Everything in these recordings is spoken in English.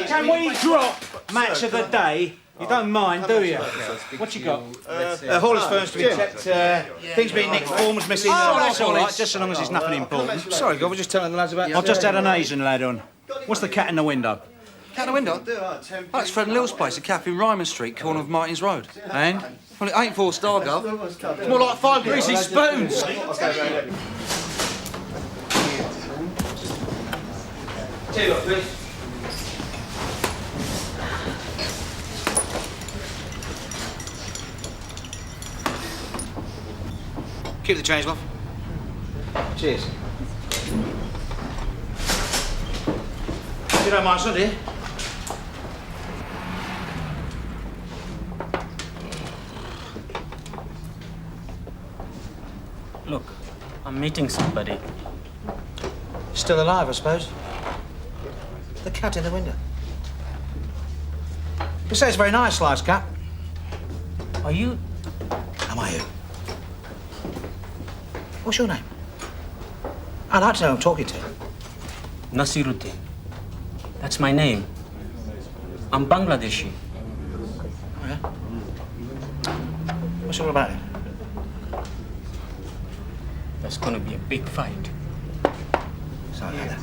Can we drop match of the day? You don't mind, do you? What you got? Hollis firms to be checked. Things being nicked, forms missing. Oh, that's all right, just so long as it's nothing important. Sorry, God, we're just telling the lads about... I've just had an Asian lad on. What's the cat in the window? Cat in the window? Oh, it's Fred and Lil's place, a cafe in Ryman Street, corner of Martin's Road. And? Well, it ain't 4-star, Gov. It's more like 5 greasy spoons. Tell you what, please. Keep the change, love. Cheers. You don't mind, son, do you? Look, I'm meeting somebody. Still alive, I suppose. The cat in the window. You say it's very nice, Slice Cat. Are you? Am I you? What's your name? I'd like to know who I'm talking to. Nasiruddin. That's my name. I'm Bangladeshi. Oh, yeah? What's it all about it? There's gonna be a big fight. Sorry about that.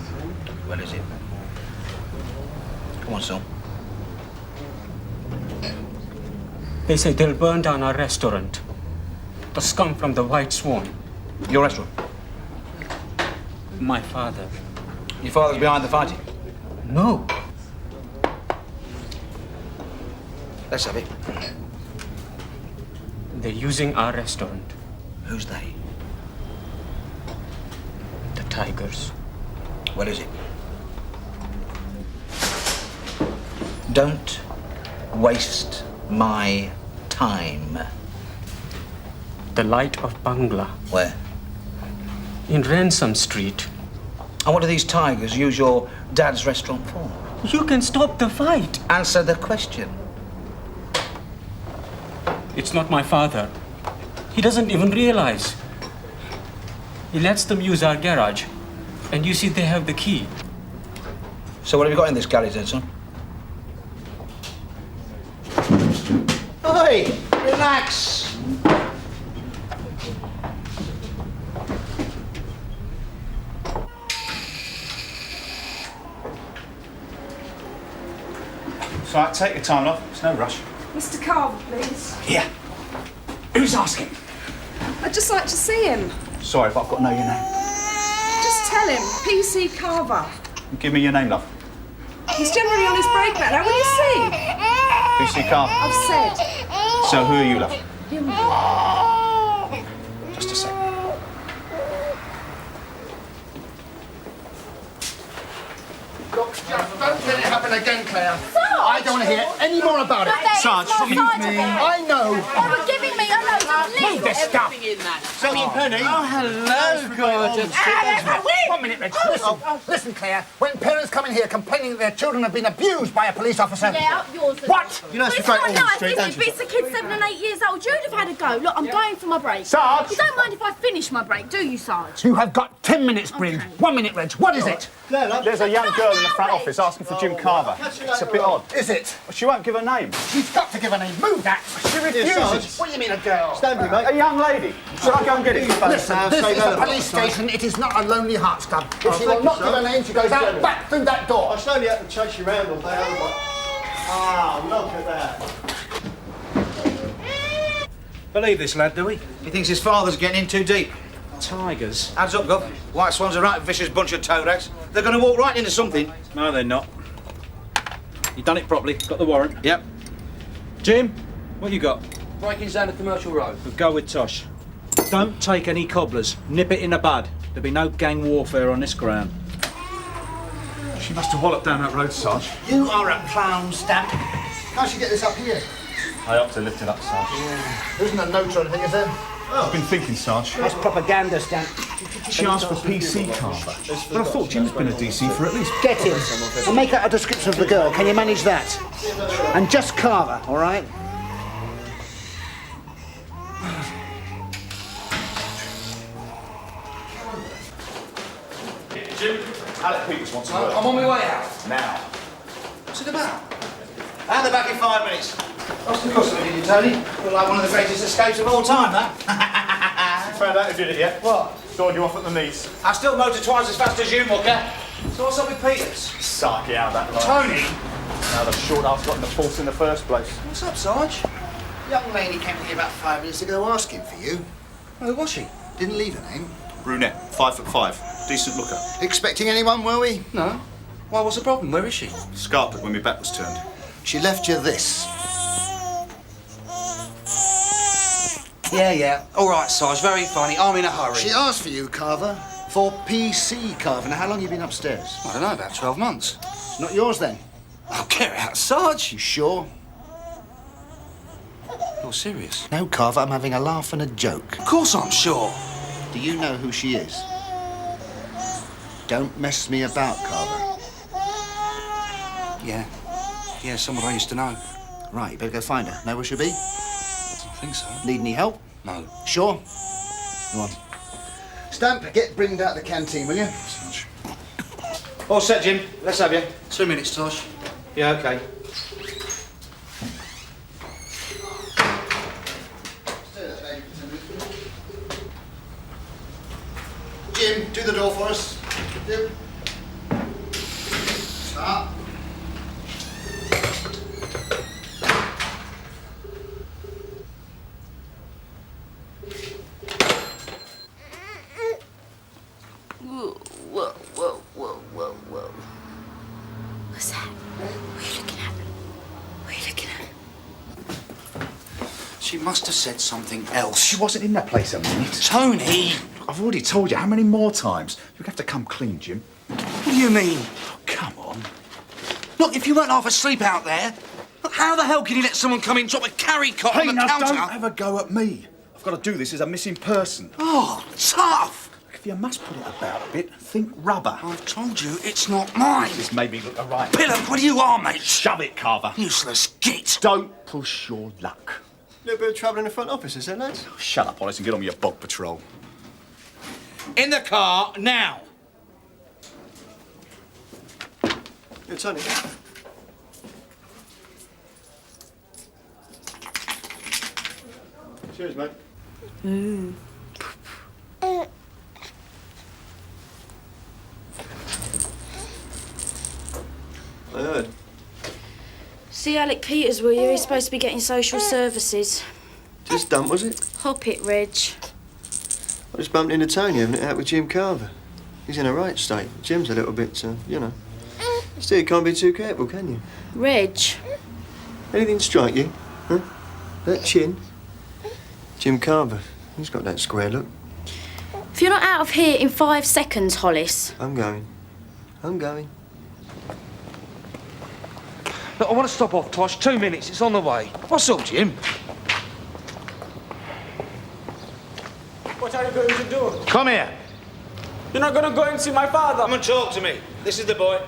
Well, is it? Come on, son. They say they'll burn down our restaurant. The scum from the White Swan. Your restaurant? My father. Your father's behind the fighting? No. Let's have it. They're using our restaurant. Who's they? The Tigers. What is it? Don't waste my time. The Light of Bangla. Where? In Ransom Street. And what do these tigers use your dad's restaurant for? You can stop the fight. Answer the question. It's not my father. He doesn't even realize. He lets them use our garage. And you see they have the key. So what have you got in this garage then, son? Oi! Relax! It's all right, take your time, love. It's no rush. Mr. Carver, please. Yeah. Who's asking? I'd just like to see him. Sorry if I've got to know your name. Just tell him, PC Carver. Give me your name, love. He's generally on his break right now. Will you see? PC Carver. I've said. So who are you, love? Him. Just a sec. Look, just don't let it happen again, Claire. I don't want to hear any more about it. Sarge, I know. They were giving me a load of leave. Move this stuff. Zoe and Penny. Oh, hello, gorgeous. 1 minute, Reg. Listen, Claire. When parents come in here complaining that their children have been abused by a police officer... Yeah, yours. What? You know, it's not nice, is it? But it's a kid 7 and 8 years old. You'd have had a go. Look, I'm going for my break. Sarge! You don't mind if I finish my break, do you, Sarge? You have got 10 minutes, Bryn. Okay. 1 minute, Reg. What is it? There's a young girl in the front office asking for Jim Carver. It's a bit odd. Is it? She won't give her name. She's got to give a name. Move that. She refuses. What do you mean, a girl? Stand with me, mate. A young lady. Shall I go and get it? Listen, this is a police station. It is not a Lonely Hearts Club. If she will not give her name, she goes out back through that door. I slowly had to chase you around all day. Ah, look at that. Believe this lad, do we? He thinks his father's getting in too deep. Tigers? Hands up, Gov. White Swan's a right vicious bunch of toe rags. They're going to walk right into something. No, they're not. You done it properly. Got the warrant. Yep. Jim, what you got? Breaking's down the commercial road. We'll go with Tosh. Don't take any cobblers. Nip it in the bud. There'll be no gang warfare on this ground. She must have walloped down that road, Sarge. You are a clown, Stamp. How'd she get this up here? I ought to lift it up, Sarge. There isn't a note or anything, is there? I've been thinking, Sarge. That's propaganda, Stamp. She asked for PC Carver. But I thought Jim's been a DC for at least... Get him and make out a description of the girl. Can you manage that? And just Carver, all right? Jim, Alec Peters wants to work. I'm on my way out. Now. What's it about? And they're back in 5 minutes. What's the cost of it, Tony? Look like one of the greatest escapes of all time, that. Found out who did it yet? What? Stored you off at the knees. I still motor twice as fast as you, mucker. So what's up with Peters? Sarky out that line. Tony? Now the short ass got in the force in the first place. What's up, Sarge? Young lady came in here about 5 minutes ago asking for you. Who was she? Didn't leave her name. Brunette, 5'5", decent looker. Expecting anyone, were we? No. Why, what's the problem? Where is she? Scarpered when my back was turned. She left you this. Yeah. All right, Sarge, very funny. I'm in a hurry. She asked for you, Carver. For PC, Carver. Now, how long have you been upstairs? I don't know, about 12 months. It's not yours, then. I'll get it out, Sarge. You sure? You're serious? No, Carver, I'm having a laugh and a joke. Of course I'm sure. Do you know who she is? Don't mess me about, Carver. Yeah, someone I used to know. Right, you better go find her. Know where she'll be? I think so. Need any help? No. Sure? Come on. Stamp, get Brinded out the canteen, will you? Sarge. All set, Jim. Let's have you. 2 minutes, Tosh. Yeah, OK. Jim, do the door for us. Jim. Start. Whoa. What's that? What are you looking at? What are you looking at? She must have said something else. She wasn't in that place a minute. Tony! I've already told you how many more times. You're going to have to come clean, Jim. What do you mean? Come on. Look, if you weren't half asleep out there, look, how the hell can you let someone come in and drop a carry cot Hey, on the now counter? don't have a go at me. I've got to do this as a missing person. Oh, tough! If you must put it about a bit, think rubber. I've told you it's not mine. This made me look a right. Pillock, what do you are, mate? Shove it, Carver. Useless git. Don't push your luck. Little bit of trouble in the front office, is there, lads? Shut up, Ollis, and get on with your bog patrol. In the car, now. Yeah, Tony. Cheers, mate. I heard. See Alec Peters, will you? He's supposed to be getting social services. Just done, was it? Hop it, Reg. I just bumped into Tony having it out with Jim Carver. He's in a right state. Jim's a little bit, you know. Still, you can't be too careful, can you? Reg. Anything strike you? Huh? That chin? Jim Carver. He's got that square look. If you're not out of here in 5 seconds, Hollis. I'm going. Look, I want to stop off, Tosh. 2 minutes, it's on the way. What's up, Jim? What are you going to do? Come here. You're not going to go and see my father. Come and talk to me. This is the boy.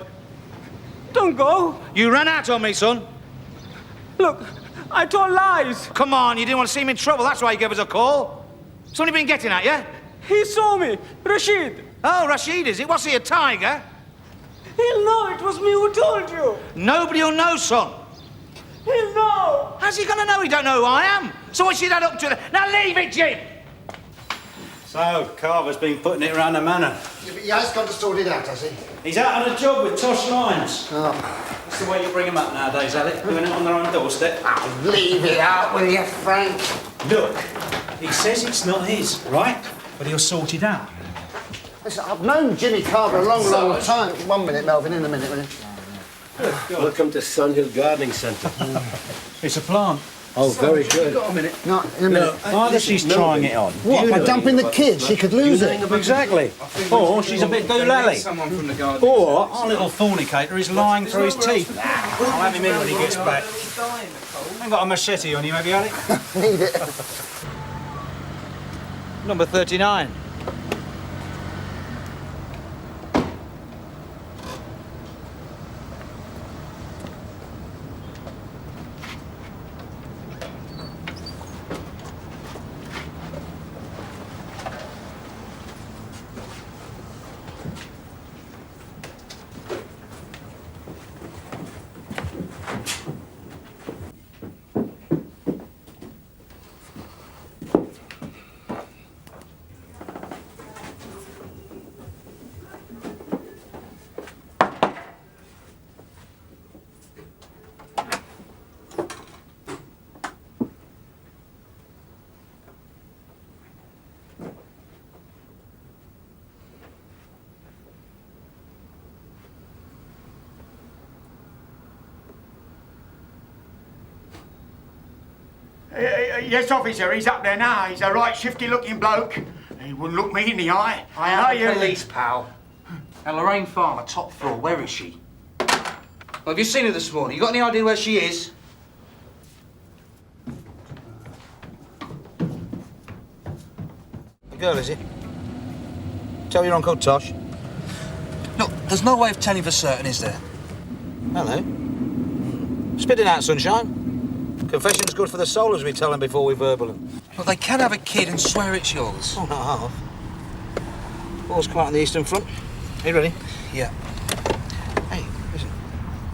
Don't go. You ran out on me, son. Look, I told lies. Come on, you didn't want to see me in trouble. That's why you gave us a call. Somebody been getting at you? He saw me. Rashid. Oh, Rashid, is it? What's he, a tiger? He'll know it was me who told you. Nobody will know, son. He'll know. How's he going to know he don't know who I am? So what's he that up to? Now leave it, Jim! So, Carver's been putting it around the manor. Yeah, but he has got to sort it out, has he? He's out on a job with Tosh Lyons. Oh. That's the way you bring them up nowadays, Alec. Doing it on their own doorstep. Oh, leave it out, will you, Frank? Look, he says it's not his, right? But he'll sort it out. Listen, I've known Jimmy Carver a long, long time. 1 minute, Melvin, in a minute, will you? Welcome to Sunhill Gardening Centre. It's a plant. Oh, very good. Got a minute. No, in a minute. Either she's trying it on. What, by dumping the kid? She could lose it. Exactly. Or she's a bit doolally. Someone from the garden. Or our little fornicator is lying through his teeth. I'll have him in when he gets back. Ain't got a machete on you, have you, Alec? Need it. Number 39. Yes, officer, he's up there now. He's a right shifty-looking bloke. He wouldn't look me in the eye. I am the police, pal. Now, Lorraine Farmer, top floor, where is she? Well, have you seen her this morning? You got any idea where she is? The girl, is it? Tell your Uncle Tosh. Look, there's no way of telling for certain, is there? Hello. Spit it out, sunshine. Confession's good for the soul, as we tell them before we verbal them. Look, they can have a kid and swear it's yours. Oh, not half. All's quiet on the Eastern Front. Are you ready? Yeah. Hey, listen.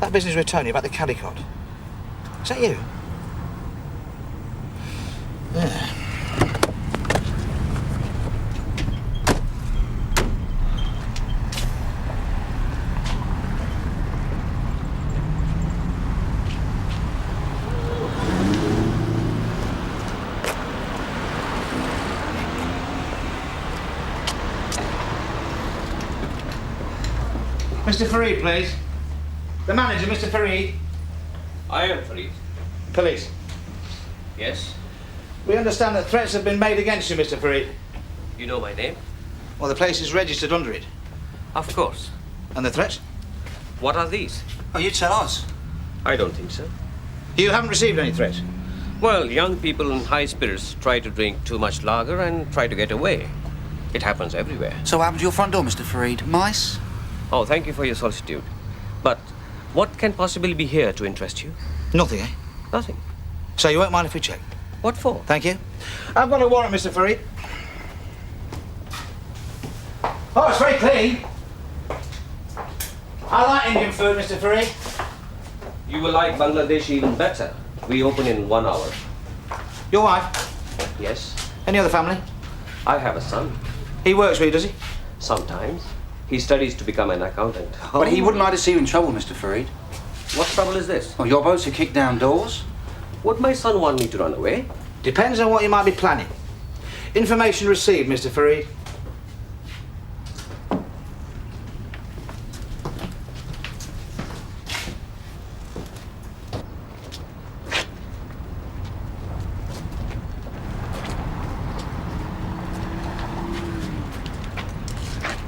That business with Tony about the Caddicot. Is that you? Yeah. Mr. Fareed, please. The manager, Mr. Fareed. I am Fareed. Police. Yes? We understand that threats have been made against you, Mr. Fareed. You know my name? Well, the place is registered under it. Of course. And the threats? What are these? Oh, you tell us. I don't think so. You haven't received any threats? Well, young people in high spirits try to drink too much lager and try to get away. It happens everywhere. So what happened to your front door, Mr. Fareed? Mice? Oh, thank you for your solicitude. But what can possibly be here to interest you? Nothing, eh? Nothing. So you won't mind if we check? What for? Thank you. I've got a warrant, Mr. Fareed. Oh, it's very clean. I like Indian food, Mr. Fareed. You will like Bangladeshi even better. We open in 1 hour. Your wife? Yes. Any other family? I have a son. He works for you, does he? Sometimes. He studies to become an accountant. But he wouldn't like to see you in trouble, Mr. Fareed. What trouble is this? Well, you're supposed to kick down doors. Would my son want me to run away? Depends on what you might be planning. Information received, Mr. Fareed.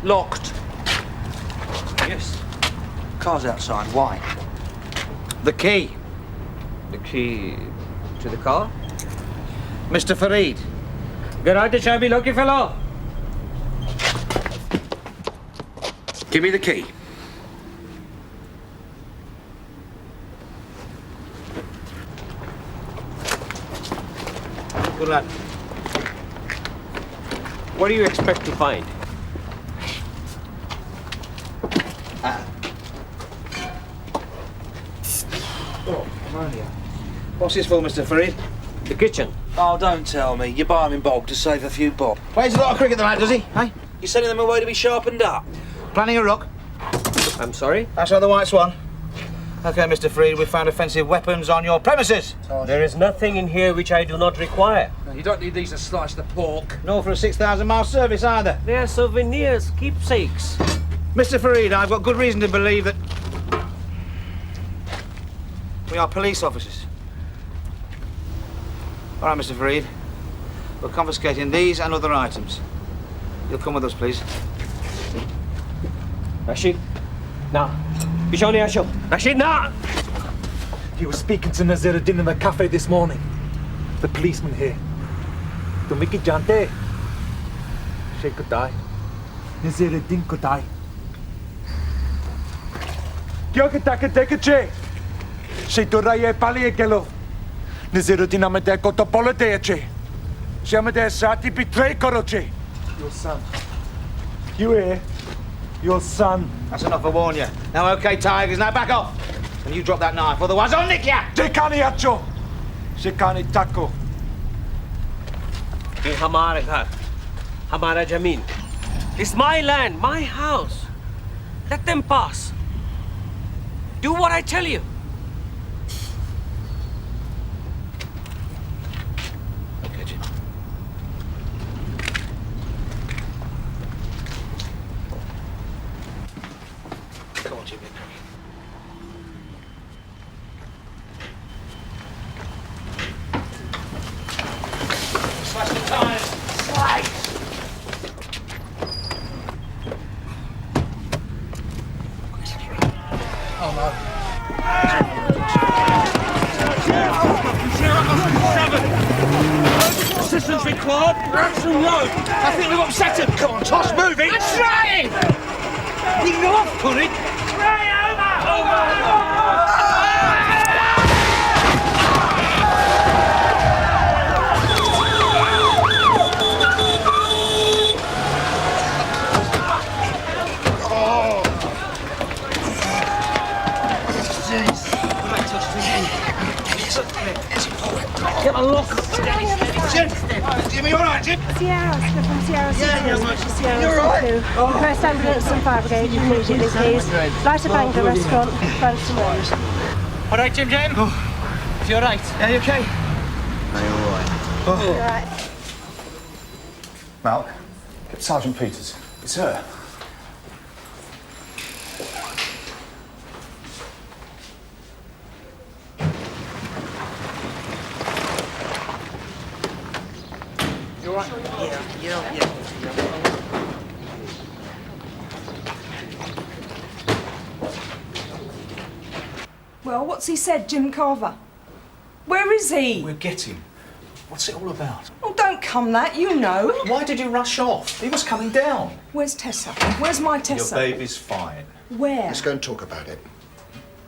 Locked. Yes. Car's outside. Why? The key. The key to the car? Mr. Fareed. Garage chabi, lucky fellow. Give me the key. Good lad. What do you expect to find? What's this for, Mr. Fareed? The kitchen. Oh, don't tell me. You buy him in bulk to save a few bob. Plays a lot of cricket, the lad, does he? Hey? You're sending them away to be sharpened up. Planning a rock? I'm sorry? That's not the White Swan. OK, Mr. Fareed, we found offensive weapons on your premises. There is nothing in here which I do not require. You don't need these to slice the pork. Nor for a 6,000-mile service, either. They are souvenirs, keepsakes. Mr. Fareed, I've got good reason to believe that we are police officers. All right, Mr. Fareed. We're confiscating these and other items. You'll come with us, please. Rashid, now. Bishoni Asho. Rashid, now! He was speaking to Naziruddin in the cafe this morning. The policeman here. Tum ki jante? She kutay. Naziruddin kutay. Kyo kita dekche? She toraye pali ekelo. Naziruddin amete kotopolete eche. She amete sati betray koroche. Your son. You here? Your son. That's enough, I warn you. Now, OK, Tigers, now back off. And you drop that knife, otherwise I'll nick ya! Jekani acho. Jekani taco. ये हमारा घर, हमारा जमीन. It's my land, my house. Let them pass. Do what I tell you. OK, Jim. Come on, Jimmy. That's a load. I think we've upset him. Come on, Tosh, move it. I'm trying. We know I've put it. Get a lock. Jimmy, all right, Jim? Sierra, Oscar from Sierra Sierra. You're all right? Request ambulance and fire brigade immediately, please. Light of Anger Restaurant, Branston Road. All right, Jim. If you're all right. Are you okay? Are you all right? All right. Mal, get Sergeant Peters. It's her. You all right? Yeah. Well, what's he said, Jim Carver? Where is he? We'll get him. What's it all about? Oh, don't come that, you know. Why did you rush off? He was coming down. Where's Tessa? Where's my Tessa? Your baby's fine. Where? Let's go and talk about it.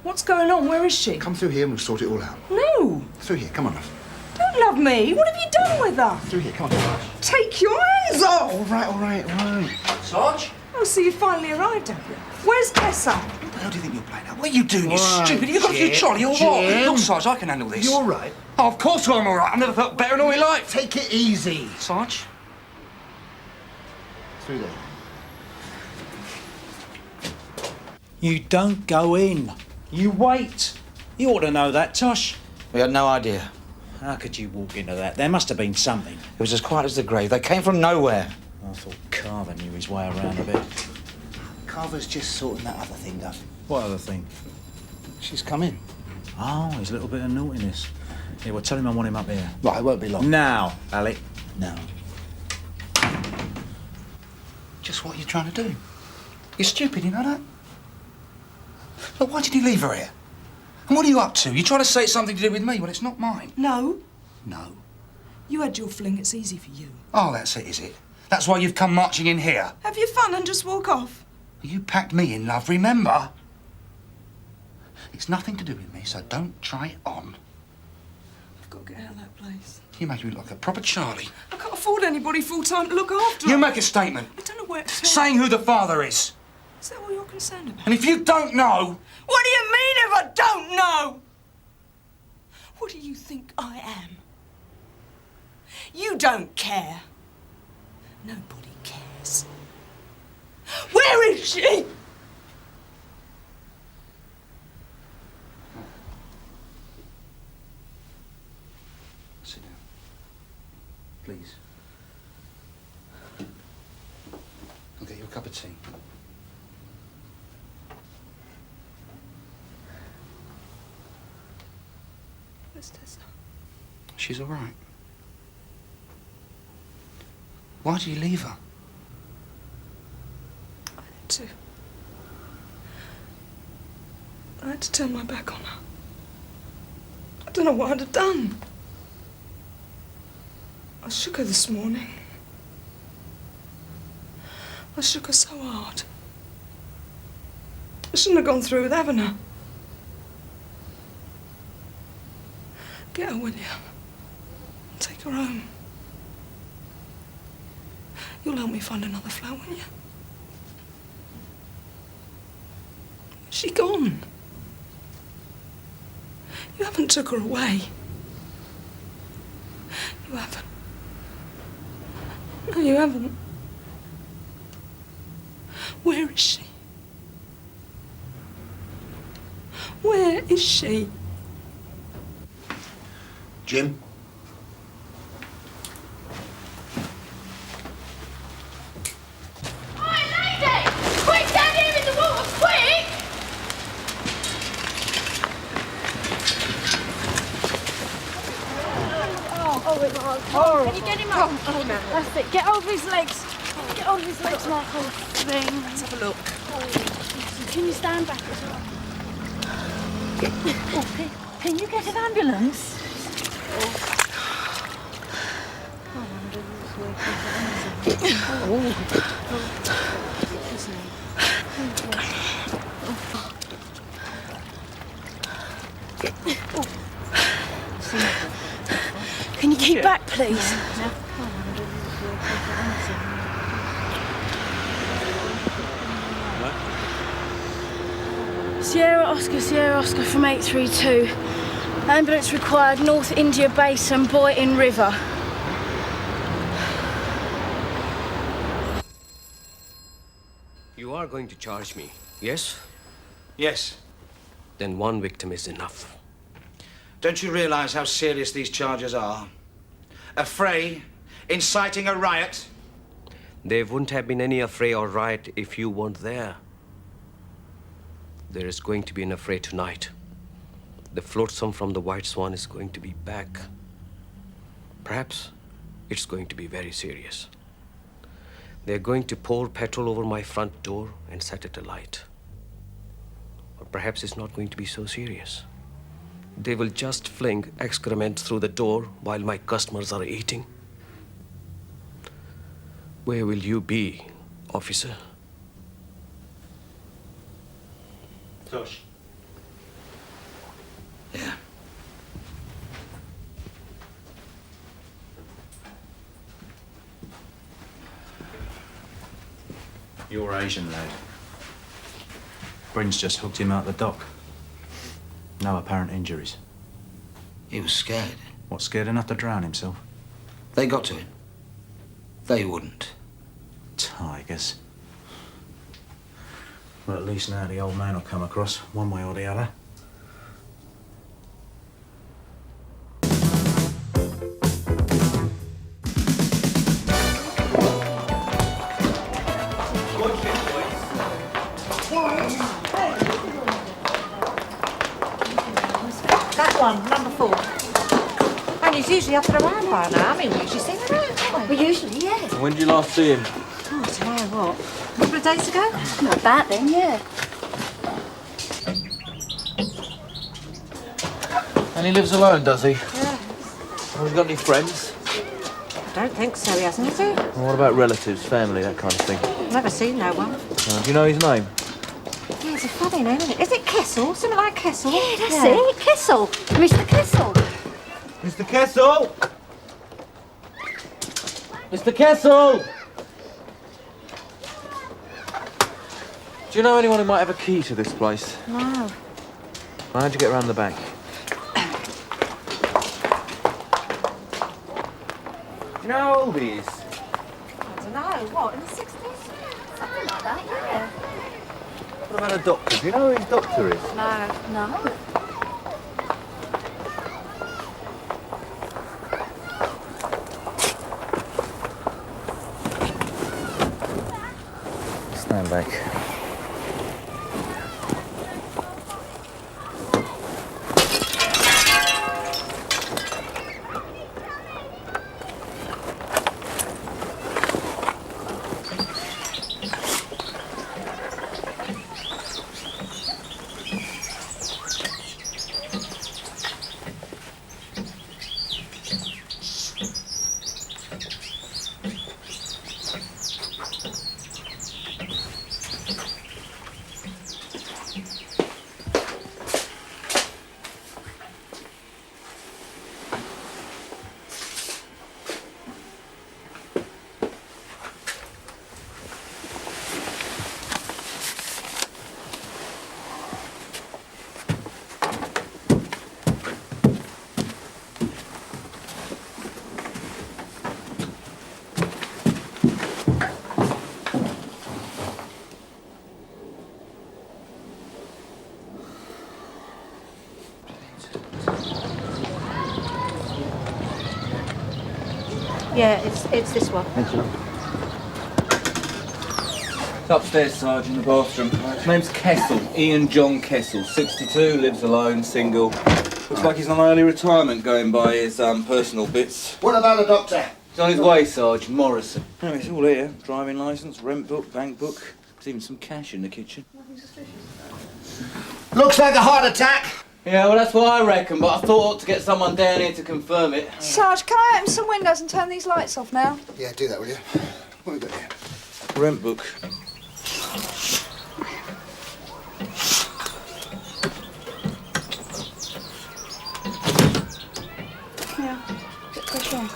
What's going on? Where is she? Come through here and we'll sort it all out. No. Through here, come on, love. Don't love me. What have you done with her? Through here, come on. Take your hands off! All right. Sarge? Oh, so you finally arrived, have you? Where's Tessa? What the hell do you think you're playing at? What are you doing, you All right, stupid? You got to Jim, trolley or what? Jim. Look, Sarge, I can handle this. You're all right. Oh, of course I'm all right. I've never felt better in all my life. Take it easy. Sarge? Through there. You don't go in. You wait. You ought to know that, Tosh. We had no idea. How could you walk into that? There must have been something. It was as quiet as the grave. They came from nowhere. I thought Carver knew his way around a bit. Carver's just sorting that other thing out. What other thing? She's come in. Oh, his little bit of naughtiness. Yeah, well, tell him I want him up here. Right, it won't be long. Now, Alec. No. Just what are you trying to do? You're stupid, you know that? Look, why did you leave her here? And what are you up to? You trying to say it's something to do with me? Well, it's not mine. No. No. You had your fling. It's easy for you. Oh, that's it, is it? That's why you've come marching in here. Have your fun and just walk off. You packed me in, love, remember? It's nothing to do with me, so don't try it on. I've got to get out of that place. You make me look like a proper Charlie. I can't afford anybody full-time to look after You her. make a statement. I don't know where to Saying who the father is. Is that what you're concerned about? And if you don't know... What do you mean if I don't know? What do you think I am? You don't care. Nobody cares. Where is she? Sit down. Please. I'll get you a cup of tea. Where's Tessa? She's all right. Why did you leave her? I had to turn my back on her. I don't know what I'd have done. I shook her this morning. I shook her so hard. I shouldn't have gone through with having her. Get her, will you? Take her home. You'll help me find another flat, won't you? Where's she gone? You haven't took her away. You haven't. No, you haven't. Where is she? Where is she? Jim? Quick, down here in the water, quick! Can you get him up? Oh, no. That's it. Get over his legs. Get over his legs, Michael. Let's have a look. Can you stand back as well? Oh, can you get an ambulance? Can you keep back, please? Sierra Oscar from 832. Ambulance required North India Basin, Boyton River. You are going to charge me, yes? Yes. Then one victim is enough. Don't you realise how serious these charges are? A fray, inciting a riot. There wouldn't have been any affray or riot if you weren't there. There is going to be an affray tonight. The flotsam from the White Swan is going to be back. Perhaps it's going to be very serious. They're going to pour petrol over my front door and set it alight. Or perhaps it's not going to be so serious. They will just fling excrement through the door while my customers are eating. Where will you be, officer? Tosh. Yeah. You're Asian, lad. Bryn's just hooked him out the dock. No apparent injuries. He was scared. What, scared enough to drown himself? They got to him. They wouldn't. Tigers. Well, at least now the old man will come across, one way or the other. That one, number 4. And he's usually up and around by now. I mean, we usually see him around, don't we? We usually, yeah. When did you last see him? Oh, tomorrow what? A couple of days ago? Not bad then, yeah. And he lives alone, does he? Yeah. Has he got any friends? I don't think so, he hasn't, has he? And what about relatives, family, that kind of thing? Never seen no one. Do you know his name? Yeah, it's a funny name, isn't it? Is it Kessel? Something like Kessel? Yeah, that's it. Kessel. Mr. Kessel. Mr. Kessel! Mr. Kessel! Do you know anyone who might have a key to this place? No. How'd you get around the back? Do you know how old he is? I don't know. What, in the 60s? Something like that, yeah. What about a doctor? Do you know who his doctor is? No. No. Stand back. Yeah, it's this one. Thank you. It's upstairs, Sergeant, in the bathroom. His name's Kessel, Ian John Kessel, 62, lives alone, single. Looks like he's on early retirement going by his personal bits. What about the doctor? He's on his way, Sergeant Morrison. Anyway, it's all here. Driving licence, rent book, bank book. There's even some cash in the kitchen. Looks like a heart attack. Yeah, well, that's what I reckon, but I thought to get someone down here to confirm it. Sarge, can I open some windows and turn these lights off now? Yeah, do that, will you? What have we got here? Rent book. Yeah, bit fresh on.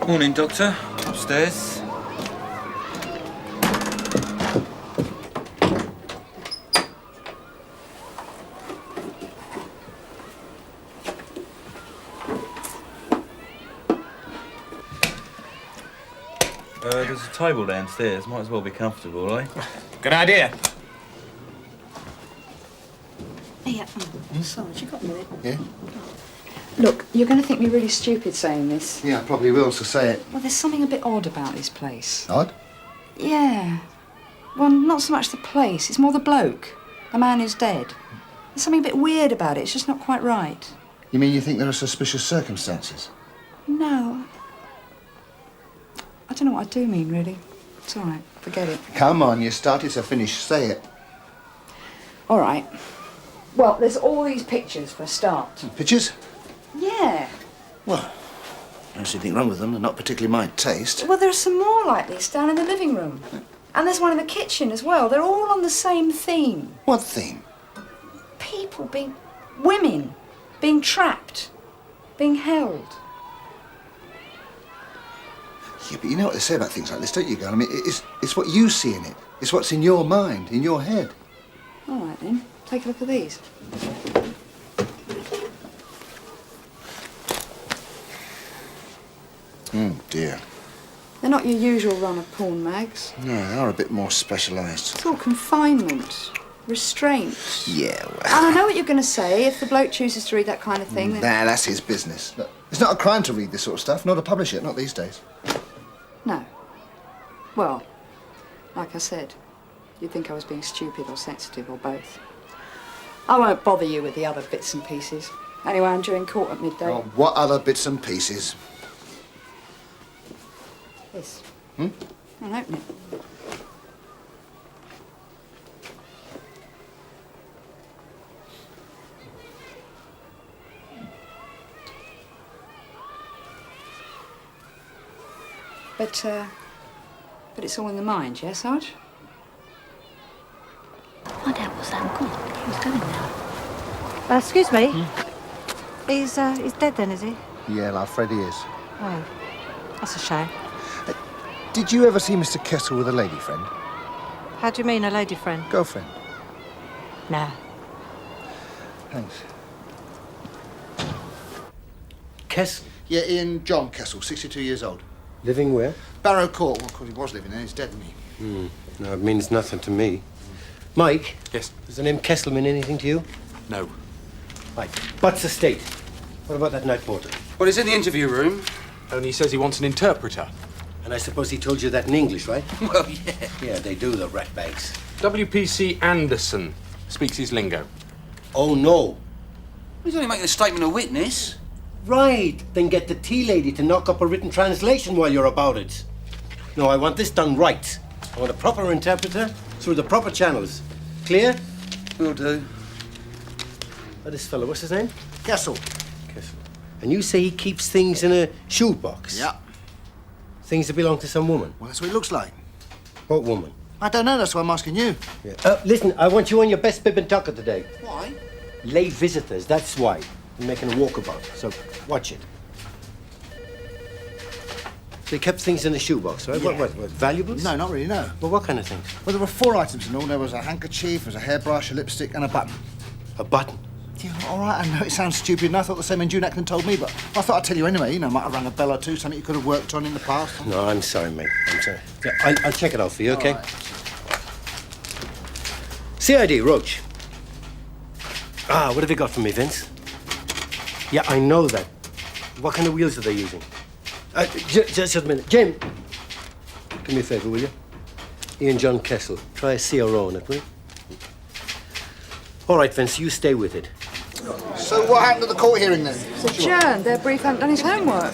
Morning, Doctor. Upstairs. There's a table downstairs. Might as well be comfortable, eh? Good idea. Hey, Sarge, you got a minute? Yeah? Look, you're going to think me really stupid saying this. Yeah, I probably will, so say it. Well, there's something a bit odd about this place. Odd? Yeah. Well, not so much the place, it's more the bloke. The man who's dead. There's something a bit weird about it, it's just not quite right. You mean you think there are suspicious circumstances? No. I don't know what I do mean, really. It's all right, forget it. Come on, you started to finish. Say it. All right. Well, there's all these pictures for a start. Pictures? Yeah. Well, I don't see anything wrong with them. They're not particularly my taste. Well, there are some more like this down in the living room. And there's one in the kitchen as well. They're all on the same theme. What theme? People being... women being trapped, being held. Yeah, but you know what they say about things like this, don't you, Gun? I mean, it's what you see in it. It's what's in your mind, in your head. All right, then. Take a look at these. Oh, dear. They're not your usual run of porn mags. No, they are a bit more specialised. It's all confinement, restraint. Yeah, well... And I know what you're going to say, if the bloke chooses to read that kind of thing, then... Nah, that's his business. Look, it's not a crime to read this sort of stuff, nor to publish it, not these days. No. Well, like I said, you'd think I was being stupid or sensitive or both. I won't bother you with the other bits and pieces. Anyway, I'm due in court at midday. Oh, what other bits and pieces? This. Hmm? I'll open it. But it's all in the mind, yes, Sarge? My dad was that good. He was going now. Excuse me. He's dead then, is he? Yeah, I'm afraid he is. Oh, that's a shame. Did you ever see Mr. Kessel with a lady friend? How do you mean, a lady friend? Girlfriend? No. Thanks. Kessel? Yeah, Ian John Kessel, 62 years old. Living where? Barrow Court. Well, of course, he was living there. He's dead, isn't he? No, it means nothing to me. Mike? Yes? Does the name Kessel mean anything to you? No. Right. Butts Estate. What about that night porter? Well, he's in the interview room, only he says he wants an interpreter. And I suppose he told you that in English, right? Well, yeah. Yeah, they do, the ratbags. WPC Anderson speaks his lingo. Oh, no. He's only making a statement of witness. Right. Then get the tea lady to knock up a written translation while you're about it. No, I want this done right. I want a proper interpreter through the proper channels. Clear? Will do. Oh, this fellow, what's his name? Kessel. Kessel. And you say he keeps things in a shoebox? Yeah. Things that belong to some woman? Well, that's what it looks like. What woman? I don't know, that's why I'm asking you. Yeah. Listen, I want you on your best bib and tucker today. Why? Lay visitors, that's why. and making a walkabout. So watch it. They kept things in the shoebox, right? Yeah. What, valuables? No, not really, no. Well, what kind of things? Well, there were 4 items in all. There was a handkerchief, there was a hairbrush, a lipstick, and a button. A button? Yeah, all right, I know it sounds stupid, and I thought the same when June Ackland told me, but I thought I'd tell you anyway. You know, might have rang a bell or two, something you could have worked on in the past. No, I'm sorry, mate. I'm sorry. Yeah, I'll check it out for you, okay? Right. CID, Roach. Ah, what have you got for me, Vince? Yeah, I know that. What kind of wheels are they using? Just a minute. Jim, do me a favour, will you? Ian John Kessel. Try a CRO on it, will you? All right, Vince, you stay with it. So what happened at the court hearing then? It's adjourned. Their brief hadn't done his homework.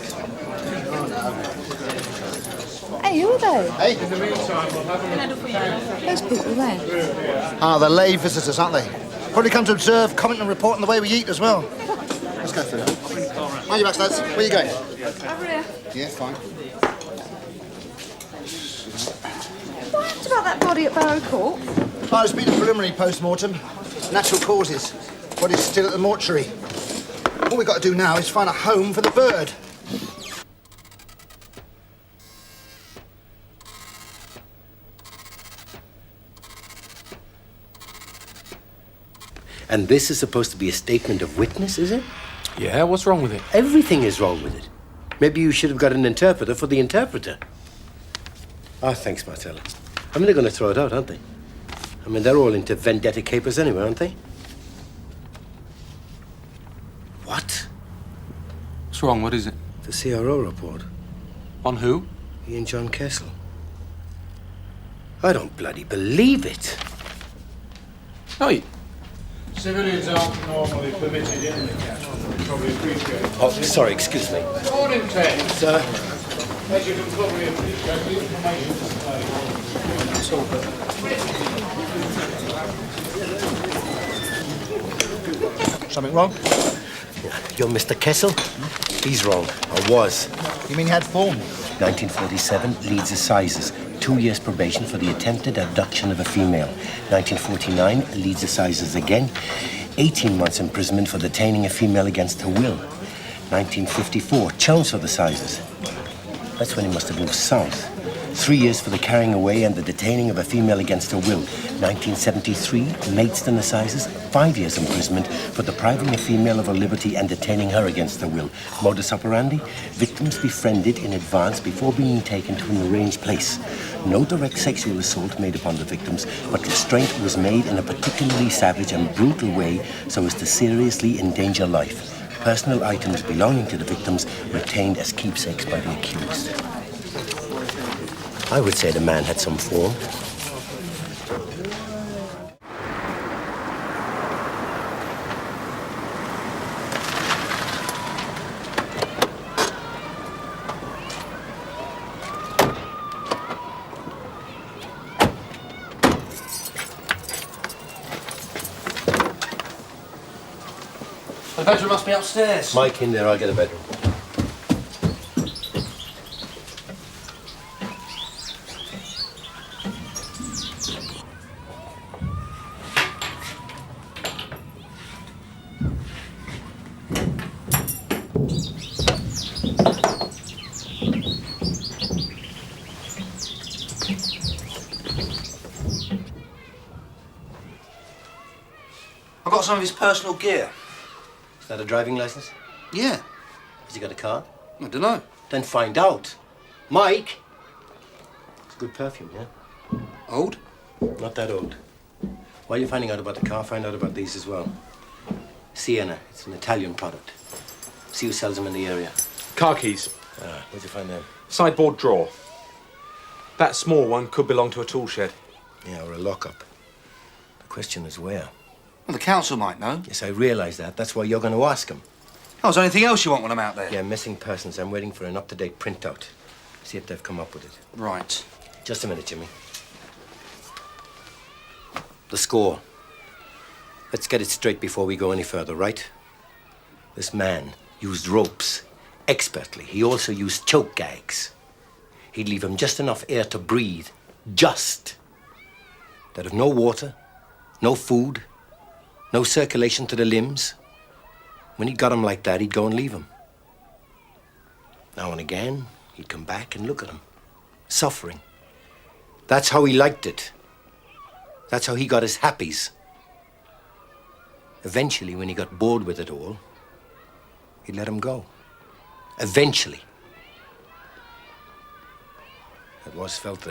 Hey, who are they? Hey? Those people there. Ah, they're lay visitors, aren't they? Probably come to observe, comment and report on the way we eat as well. Let's go through that. Mind you back, lads. Where are you going? Over here. Yeah, fine. What happened about that body at Barrow Court? Oh, it's been a preliminary post-mortem. Natural causes. Body's still at the mortuary. All we've got to do now is find a home for the bird. And this is supposed to be a statement of witness, is it? Yeah, what's wrong with it? Everything is wrong with it. Maybe you should have got an interpreter for the interpreter. Ah, thanks, Marcella. I mean, they're going to throw it out, aren't they? I mean, they're all into vendetta capers anyway, aren't they? What? What's wrong? What is it? The CRO report. On who? Ian John Kessel. I don't bloody believe it. Oi. Civilians aren't normally permitted in the castle. Probably appreciate it. Oh, sorry, excuse me. Morning, Ted. Sir? As you can probably appreciate, the information is Something wrong? You're Mr. Kessel? He's wrong. Or was. You mean he had form? 1947, Leeds Assizes. 2 years probation for the attempted abduction of a female. 1949, Leeds Assizes again. 18 months imprisonment for detaining a female against her will. 1954, Chelmsford Assizes. That's when he must have moved south. 3 years for the carrying away and the detaining of a female against her will. 1973, Maidstone Assizes, 5 years imprisonment for depriving a female of her liberty and detaining her against her will. Modus operandi, victims befriended in advance before being taken to an arranged place. No direct sexual assault made upon the victims, but restraint was made in a particularly savage and brutal way so as to seriously endanger life. Personal items belonging to the victims retained as keepsakes by the accused. I would say the man had some form. The bedroom must be upstairs. Mike in there, I'll get a bedroom. I've got some of his personal gear. Is that a driving license? Yeah. Has he got a car? I don't know. Then find out. Mike! It's good perfume, yeah? Old? Not that old. While you're finding out about the car, find out about these as well. Sienna. It's an Italian product. See who sells them in the area. Car keys. Ah, where'd you find them? Sideboard drawer. That small one could belong to a tool shed. Yeah, or a lockup. The question is where? Well, the council might know. Yes, I realise that. That's why you're going to ask them. Oh, is there anything else you want when I'm out there? Yeah, missing persons. I'm waiting for an up-to-date printout. See if they've come up with it. Right. Just a minute, Jimmy. The score. Let's get it straight before we go any further, right? This man used ropes expertly. He also used choke gags. He'd leave him just enough air to breathe. Just. That of no water, no food, no circulation to the limbs. When he got him like that, he'd go and leave him. Now and again, he'd come back and look at him, suffering. That's how he liked it. That's how he got his happies. Eventually, when he got bored with it all, he'd let him go. Eventually. It was felt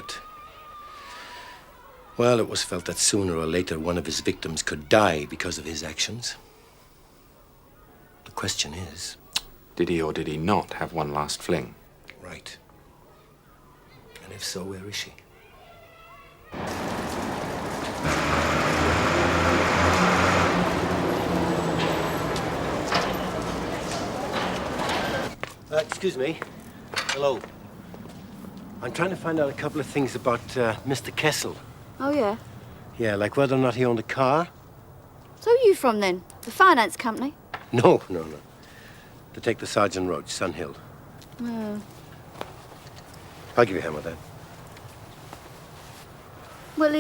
that sooner or later one of his victims could die because of his actions. The question is... Did he or did he not have one last fling? Right. And if so, where is she? Excuse me. Hello. I'm trying to find out a couple of things about Mr. Kessel. Oh, yeah? Yeah, like whether or not he owned a car. So who are you from, then? The finance company? No. Detective Sergeant Roach, Sunhill. Oh. I'll give you a hand with that. Well,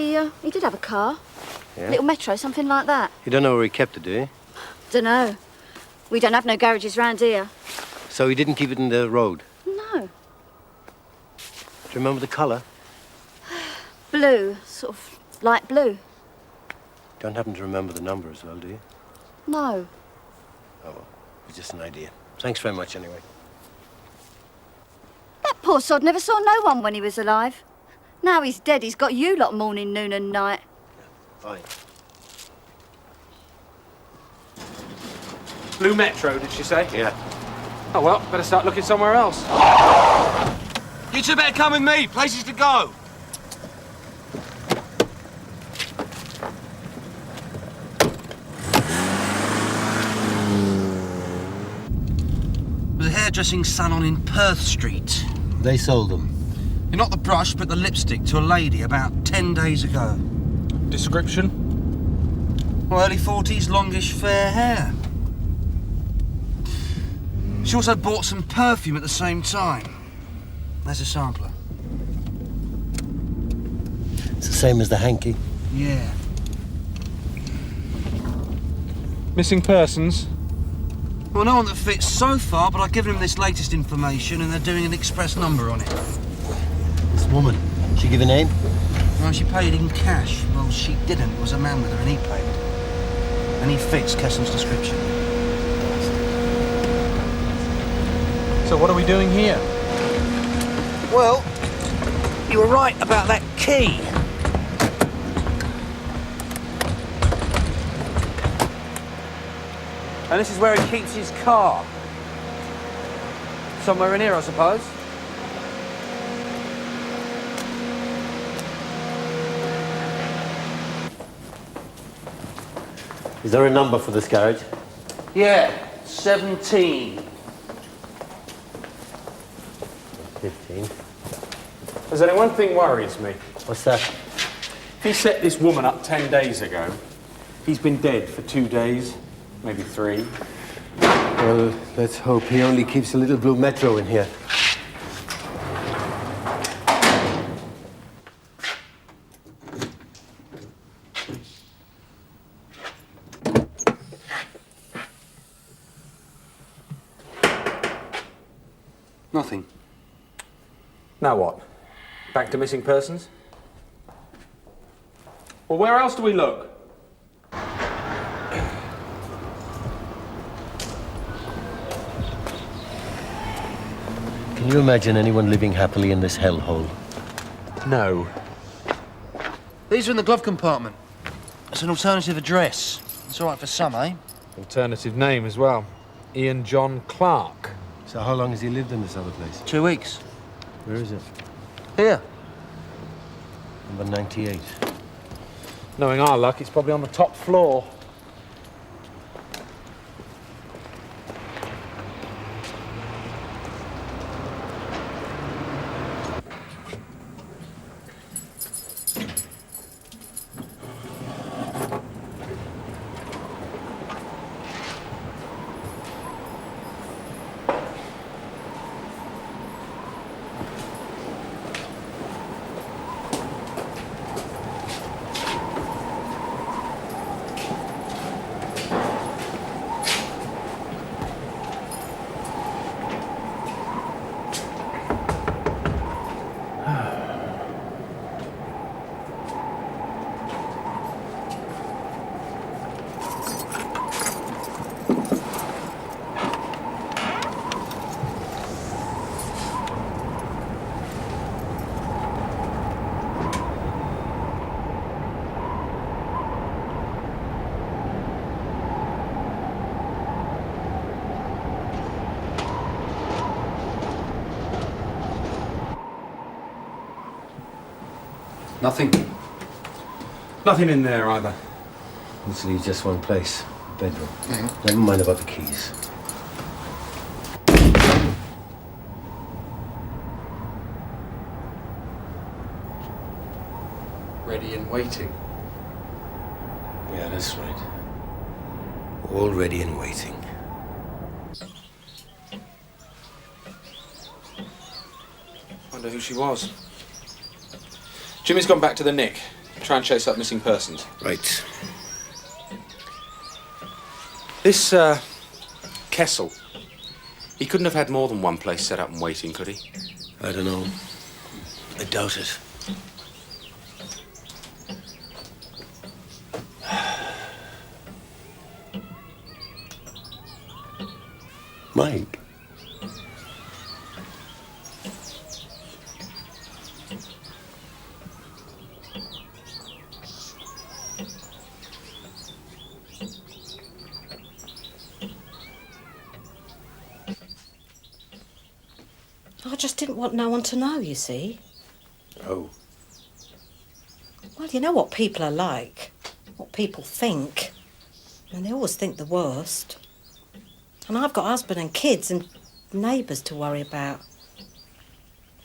he did have a car. Yeah? Little metro, something like that. You don't know where he kept it, do you? Dunno. We don't have no garages round here. So he didn't keep it in the road? No. Do you remember the colour? Blue. Sort of light blue. Don't happen to remember the number as well, do you? No. Oh, well. It was just an idea. Thanks very much, anyway. That poor sod never saw no one when he was alive. Now he's dead, he's got you lot morning, noon and night. Fine. Blue Metro, did she say? Yeah. Oh, well, better start looking somewhere else. You two better come with me. Places to go. There's a hairdressing salon in Perth Street. They sold them. Not the brush, but the lipstick to a lady about 10 days ago. Description? Well, early 40s, longish, fair hair. She also bought some perfume at the same time. There's a sampler. It's the same as the hanky. Yeah. Missing persons? Well, no one that fits so far, but I've given them this latest information and they're doing an express number on it. This woman, she give a name? Well, she paid in cash. Well, she didn't. It was a man with her and he paid. And he fits Kessel's description. So what are we doing here? Well, you were right about that key. And this is where he keeps his car. Somewhere in here, I suppose. Is there a number for this garage? Yeah, 17. 15. There's only one thing worries me. What's that? If he set this woman up 10 days ago, he's been dead for 2 days, maybe 3. Well, let's hope he only keeps a little blue metro in here. Nothing. Now what? Back to missing persons? Well, where else do we look? Can you imagine anyone living happily in this hellhole? No. These are in the glove compartment. It's an alternative address. It's all right for some, eh? Alternative name as well. Ian John Clark. So how long has he lived in this other place? 2 weeks. Where is it? Here. Number 98. Knowing our luck, it's probably on the top floor. Nothing. Nothing in there either. This leaves just one place. Bedroom. Never mind about the keys. Ready and waiting. Yeah, that's right. All ready and waiting. Wonder who she was. Jimmy's gone back to the Nick. Try and chase up missing persons. Right. This, Kessel. He couldn't have had more than one place set up and waiting, could he? I don't know. I doubt it. Mike. I just didn't want no one to know, you see. Oh. Well, you know what people are like. What people think. And they always think the worst. And I've got a husband and kids and neighbours to worry about.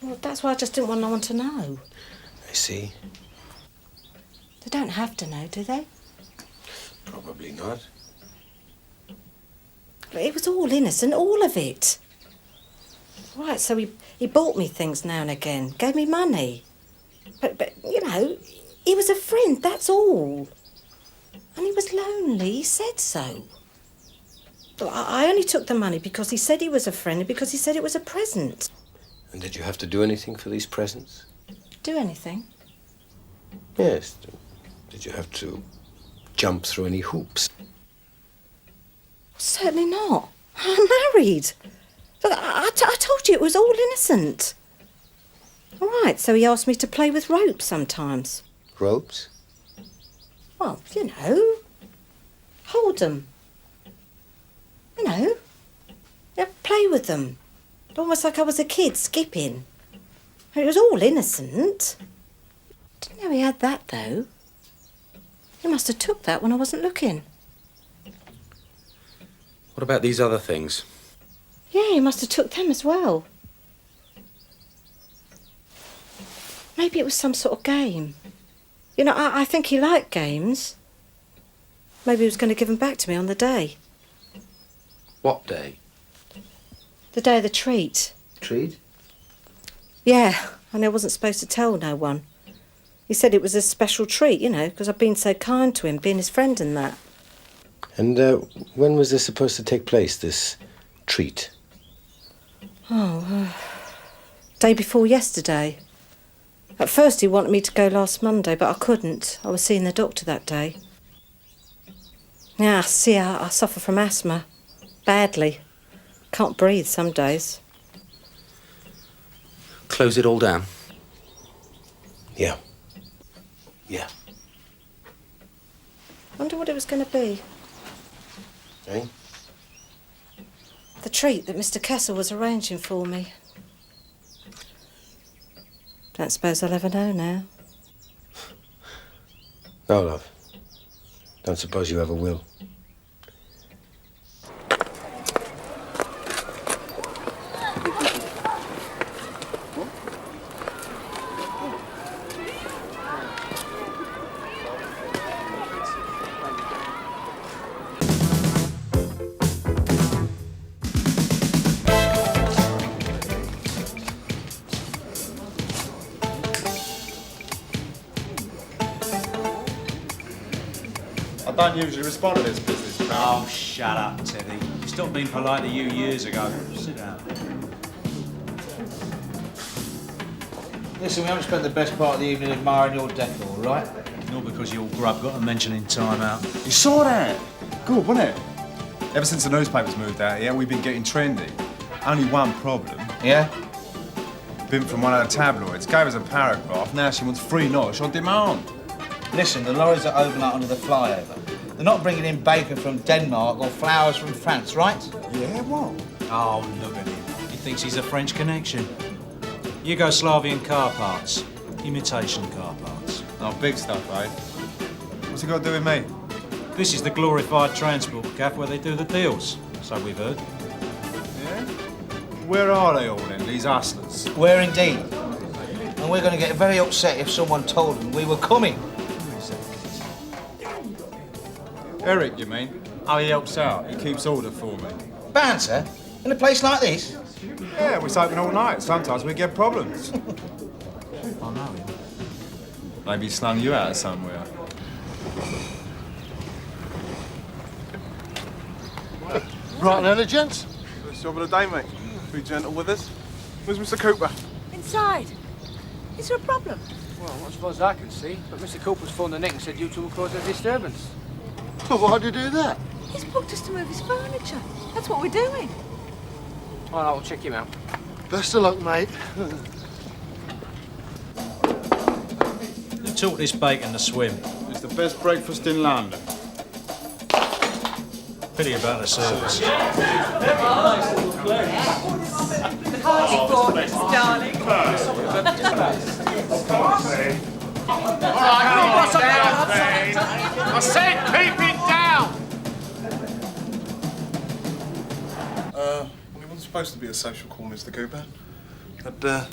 Well, that's why I just didn't want no one to know. I see. They don't have to know, do they? Probably not. But it was all innocent, all of it. Right, so he bought me things now and again, gave me money. But you know, he was a friend, that's all. And he was lonely, he said so. Well, I only took the money because he said he was a friend and because he said it was a present. And did you have to do anything for these presents? Do anything? Yes. Did you have to jump through any hoops? Certainly not. I'm married. Look, I told you it was all innocent. All right, so he asked me to play with ropes sometimes. Ropes? Well, you know, hold them. You know, yeah, play with them. Almost like I was a kid skipping. It was all innocent. Didn't know he had that, though. He must have took that when I wasn't looking. What about these other things? Yeah, he must have took them as well. Maybe it was some sort of game. You know, I think he liked games. Maybe he was going to give them back to me on the day. What day? The day of the treat. Treat? Yeah, and I wasn't supposed to tell no one. He said it was a special treat, you know, because I've been so kind to him, being his friend and that. And when was this supposed to take place, this treat? Oh, day before yesterday. At first he wanted me to go last Monday, but I couldn't. I was seeing the doctor that day. Yeah, see, I suffer from asthma. Badly. Can't breathe some days. Close it all down? Yeah. Yeah. Wonder what it was going to be. Eh? The treat that Mr. Kessel was arranging for me. Don't suppose I'll ever know now. No, love. Don't suppose you ever will. I don't usually respond to this business. Oh, shut up, Teddy. You stopped being polite to you years ago. Sit down. Listen, we haven't spent the best part of the evening admiring your decor, right? Not because your grub got a mention in Time Out. You saw that? Good, wasn't it? Ever since the newspapers moved out here, we've been getting trendy. Only one problem. Yeah? Been from one of the tabloids, gave us a paragraph, now she wants free nosh on demand. Listen, the lorries are overnight under the flyover. They're not bringing in bacon from Denmark or flowers from France, right? Yeah, what? Oh, look at him. He thinks he's a French connection. Yugoslavian car parts. Imitation car parts. Oh, big stuff, eh? What's it got to do with me? This is the glorified transport gaff where they do the deals, so we've heard. Yeah? Where are they all then, these hustlers? Where indeed. And we're going to get very upset if someone told them we were coming. Eric, you mean? Oh, he helps out. He keeps order for me. Bouncer? In a place like this? Yeah, we're open all night. Sometimes we get problems. I know him. Maybe he slung you out somewhere. Right now, gents. First job of the day, mate. Be gentle with us. Where's Mr. Cooper? Inside. Is there a problem? Well, not as far as I can see, but Mr. Cooper's phoned the Nick and said you two will cause a disturbance. Well, why'd you do that? He's booked us to move his furniture. That's what we're doing. All right, we'll check him out. Best of luck, mate. Who taught this bacon to swim? It's the best breakfast in London. Pity about the service. Darling. I said keep it down! Well, it wasn't supposed to be a social call, Mr. Cooper. But,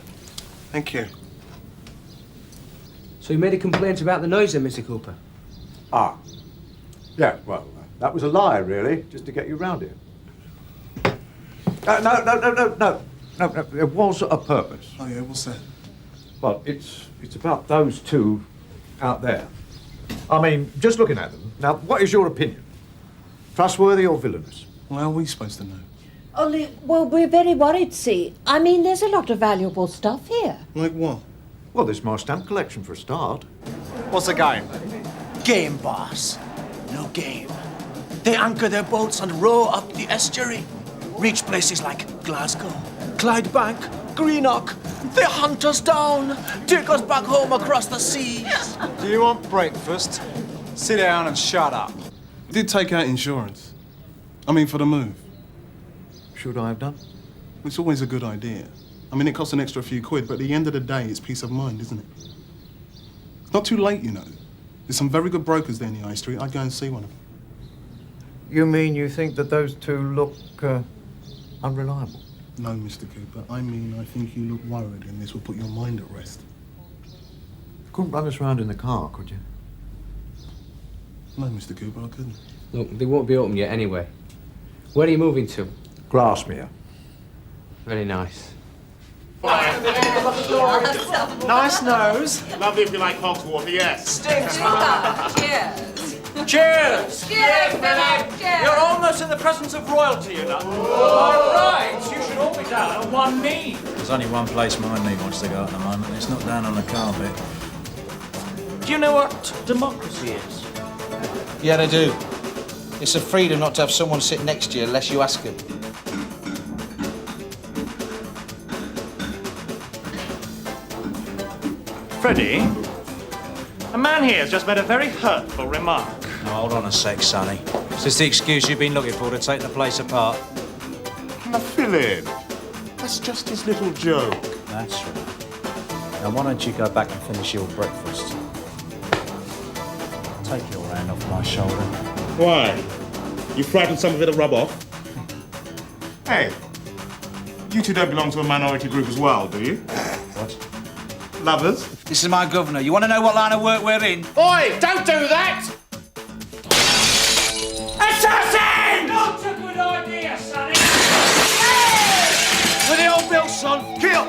thank you. So you made a complaint about the noise then, Mr. Cooper? Ah. Yeah, well, that was a lie, really, just to get you round here. No, there was a purpose. Oh, yeah, what's that? Well, it's about those two out there. I mean, just looking at them. Now, what is your opinion? Trustworthy or villainous? Well, how are we supposed to know? Only, well, we're very worried, see. I mean, there's a lot of valuable stuff here. Like what? Well, there's my stamp collection for a start. What's the game? Game, boss. No game. They anchor their boats and row up the estuary. Reach places like Glasgow, Clydebank, Greenock. They hunt us down, take us back home across the seas. Do you want breakfast? Sit down and shut up. You did take out insurance. I mean, for the move. Should I have done? It's always a good idea. I mean, it costs an extra few quid, but at the end of the day, it's peace of mind, isn't it? It's not too late, you know. There's some very good brokers there in the High Street. I'd go and see one of them. You mean you think that those two look unreliable? No, Mr. Cooper. I mean, I think you look worried, and this will put your mind at rest. You couldn't run us round in the car, could you? No, Mr. Cooper, I couldn't. Look, they won't be open yet anyway. Where are you moving to? Grasmere. Very nice. Nice nose. Lovely if you like hot water, yes. Cheers. Cheers! Cheers, Philip! Cheers! You're almost in the presence of royalty, you know. All right, you should all be down on one knee. There's only one place my knee wants to go at the moment. It's not down on the carpet. Do you know what democracy is? Yeah, they do. It's a freedom not to have someone sit next to you unless you ask them. Freddie, a man here has just made a very hurtful remark. Now, hold on a sec, Sonny. Is this the excuse you've been looking for to take the place apart? Now, Philip, that's just his little joke. That's right. Now, why don't you go back and finish your breakfast? Take your hand off my shoulder. Why? You frightened some of it to rub off? Hey, you two don't belong to a minority group as well, do you? What? Lovers? This is my governor. You want to know what line of work we're in? Oi, don't do that! Assassin! Not a good idea, Sonny. With the old bill, son. Kill!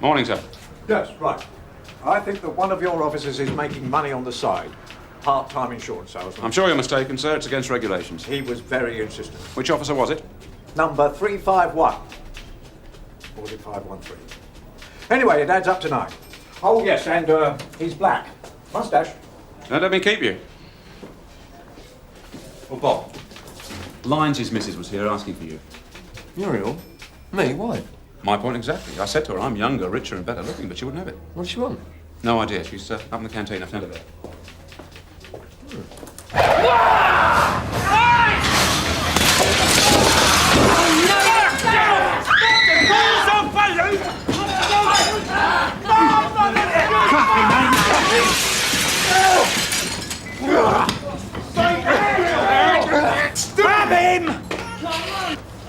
Morning, sir. Yes, right. I think that one of your officers is making money on the side. Part-time insurance salesman. I'm sure you're mistaken, sir. It's against regulations. He was very insistent. Which officer was it? Number 351. Or was it 513? Anyway, it adds up to 9. Oh, yes, and he's black. Mustache. Don't let me keep you. Well, Bob, Lyons' missus was here asking for you. Muriel? Me? Why? My point exactly. I said to her, I'm younger, richer and better looking, but she wouldn't have it. What does she want? No idea. She's up in the canteen. I've sent her there. Grab him!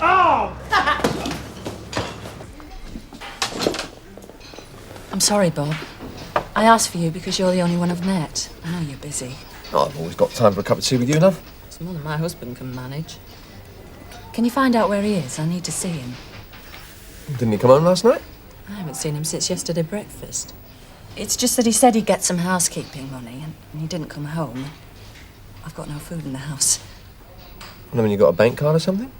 Oh! I'm sorry, Bob. I asked for you because you're the only one I've met. I know you're busy. Oh, I've always got time for a cup of tea with you, love. It's more than my husband can manage. Can you find out where he is? I need to see him. Didn't he come home last night? I haven't seen him since yesterday breakfast. It's just that he said he'd get some housekeeping money, and he didn't come home. I've got no food in the house. I mean, you got a bank card or something?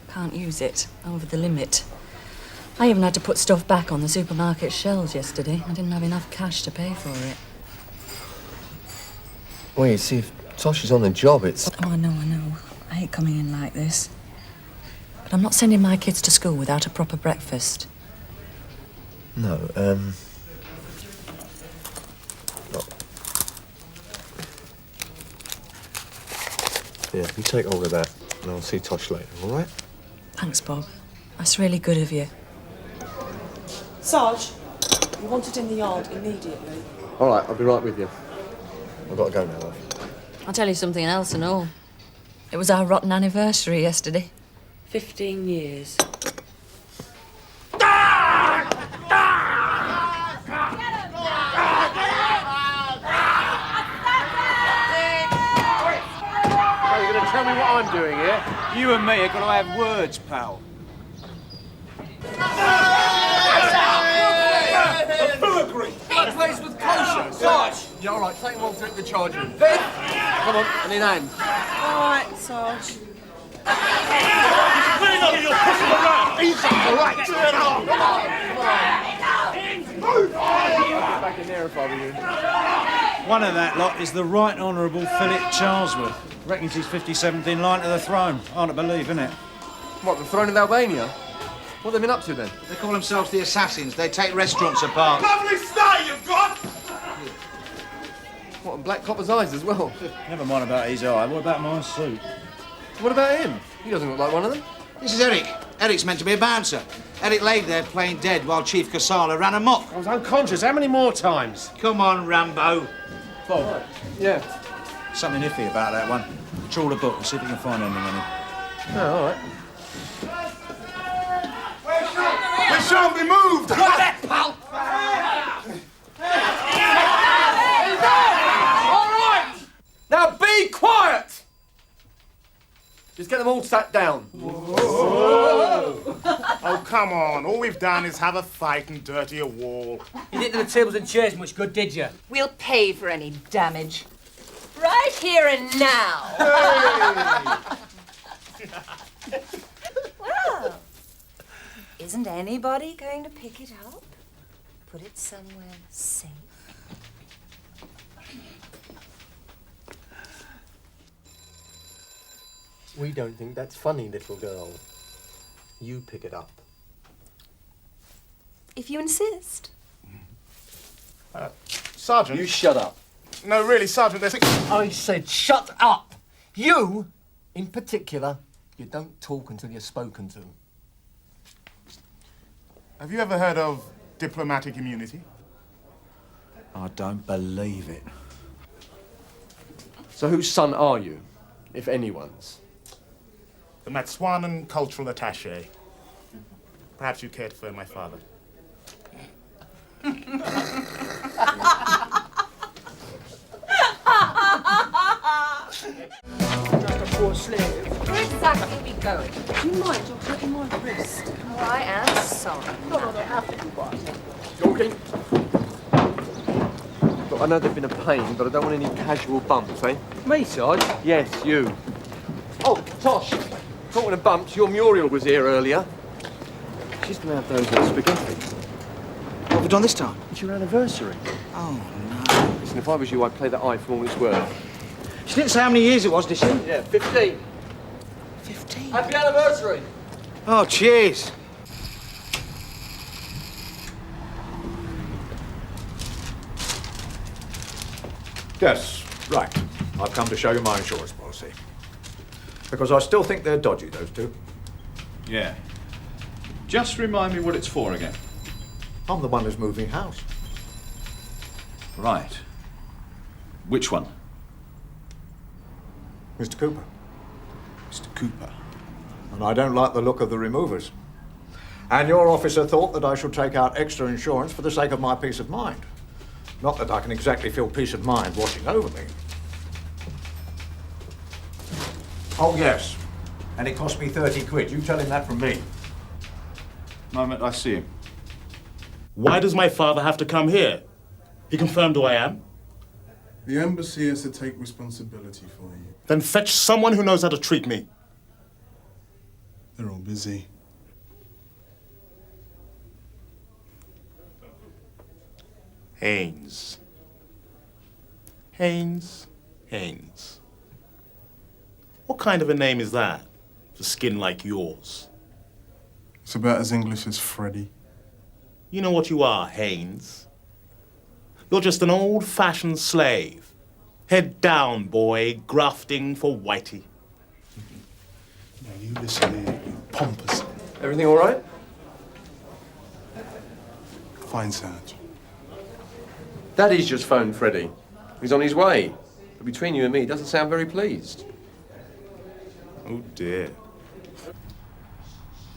Can't use it. Over the limit. I even had to put stuff back on the supermarket shelves yesterday. I didn't have enough cash to pay for it. Well, you see, if Tosh is on the job, it's... Oh, I know. I hate coming in like this. But I'm not sending my kids to school without a proper breakfast. No, Yeah, you take hold of that, and I'll see Tosh later, all right? Thanks, Bob. That's really good of you. Sarge, you want it in the yard immediately. All right, I'll be right with you. I've got to go now, love. I'll tell you something else and all. It was our rotten anniversary yesterday. 15 years. Tell me what I'm doing here. You and me are going to have words, pal. Foolery! That place with kosher. Sarge! Yeah, all right, take them all through the charge room. Then, come on, and in hand. All right, Sarge. Clean up, you're pushing around! Ease up, all right? Turn on! Back in there if I were you. One of that lot is the Right Honourable Philip Charlesworth. Reckons he's 57th in line to the throne. Hard to believe, isn't it? What, the throne of Albania? What have they been up to then? They call themselves the Assassins. They take restaurants apart. Lovely style you've got! What, and Black Copper's eyes as well? Never mind about his eye. What about my suit? What about him? He doesn't look like one of them. This is Eric. Eric's meant to be a bouncer. Eric laid there playing dead while Chief Kasala ran amok. I was unconscious. How many more times? Come on, Rambo. Bob. Yeah? Something iffy about that one. Trawl the book and see if you can find anything on him. Oh, all right. We shan't be moved! Quiet, pal! All right! Now be quiet! Just get them all sat down. Oh, come on. All we've done is have a fight and dirty a wall. You didn't do the tables and chairs much good, did you? We'll pay for any damage. Right here and now. Well, isn't anybody going to pick it up? Put it somewhere safe? We don't think that's funny, little girl. You pick it up. If you insist. Sergeant. You shut up. No, really, Sergeant, there's... I said shut up! You, in particular, you don't talk until you're spoken to. Have you ever heard of diplomatic immunity? I don't believe it. So whose son are you, if anyone's? The Matswanan Cultural Attaché. Perhaps you'd care to phone my father. Just a poor slave. Where exactly are we going? Do you mind you're hurting my wrist? Oh, I am sorry. No, I don't have to, boss. Talking. Look, I know they've been a pain, but I don't want any casual bumps, eh? Me, Sarge? Yes, you. Oh, Tosh, talking of bumps, your Muriel was here earlier. She's going to have those little spaghetti. What have we done this time? It's your anniversary. Oh, no. Listen, if I was you, I'd play that eye for all it's worth. She didn't say how many years it was, did she? Yeah, 15. 15? Happy anniversary! Oh, cheers. Yes, right. I've come to show you my insurance policy. Because I still think they're dodgy, those two. Yeah. Just remind me what it's for again. I'm the one who's moving house. Right. Which one? Mr. Cooper. Mr. Cooper. And I don't like the look of the removers. And your officer thought that I should take out extra insurance for the sake of my peace of mind. Not that I can exactly feel peace of mind washing over me. Oh, yes. And it cost me 30 quid. You tell him that from me. Moment, I see him. Why does my father have to come here? He confirmed who I am. The embassy has to take responsibility for you. Then fetch someone who knows how to treat me. They're all busy. Haynes. Haynes. Haynes. What kind of a name is that for skin like yours? It's about as English as Freddie. You know what you are, Haynes? You're just an old-fashioned slave. Head down, boy, grafting for Whitey. Now you listen here, you pompous. Everything all right? Fine, Sarge. Daddy's just phoned Freddie. He's on his way. But between you and me, he doesn't sound very pleased. Oh, dear.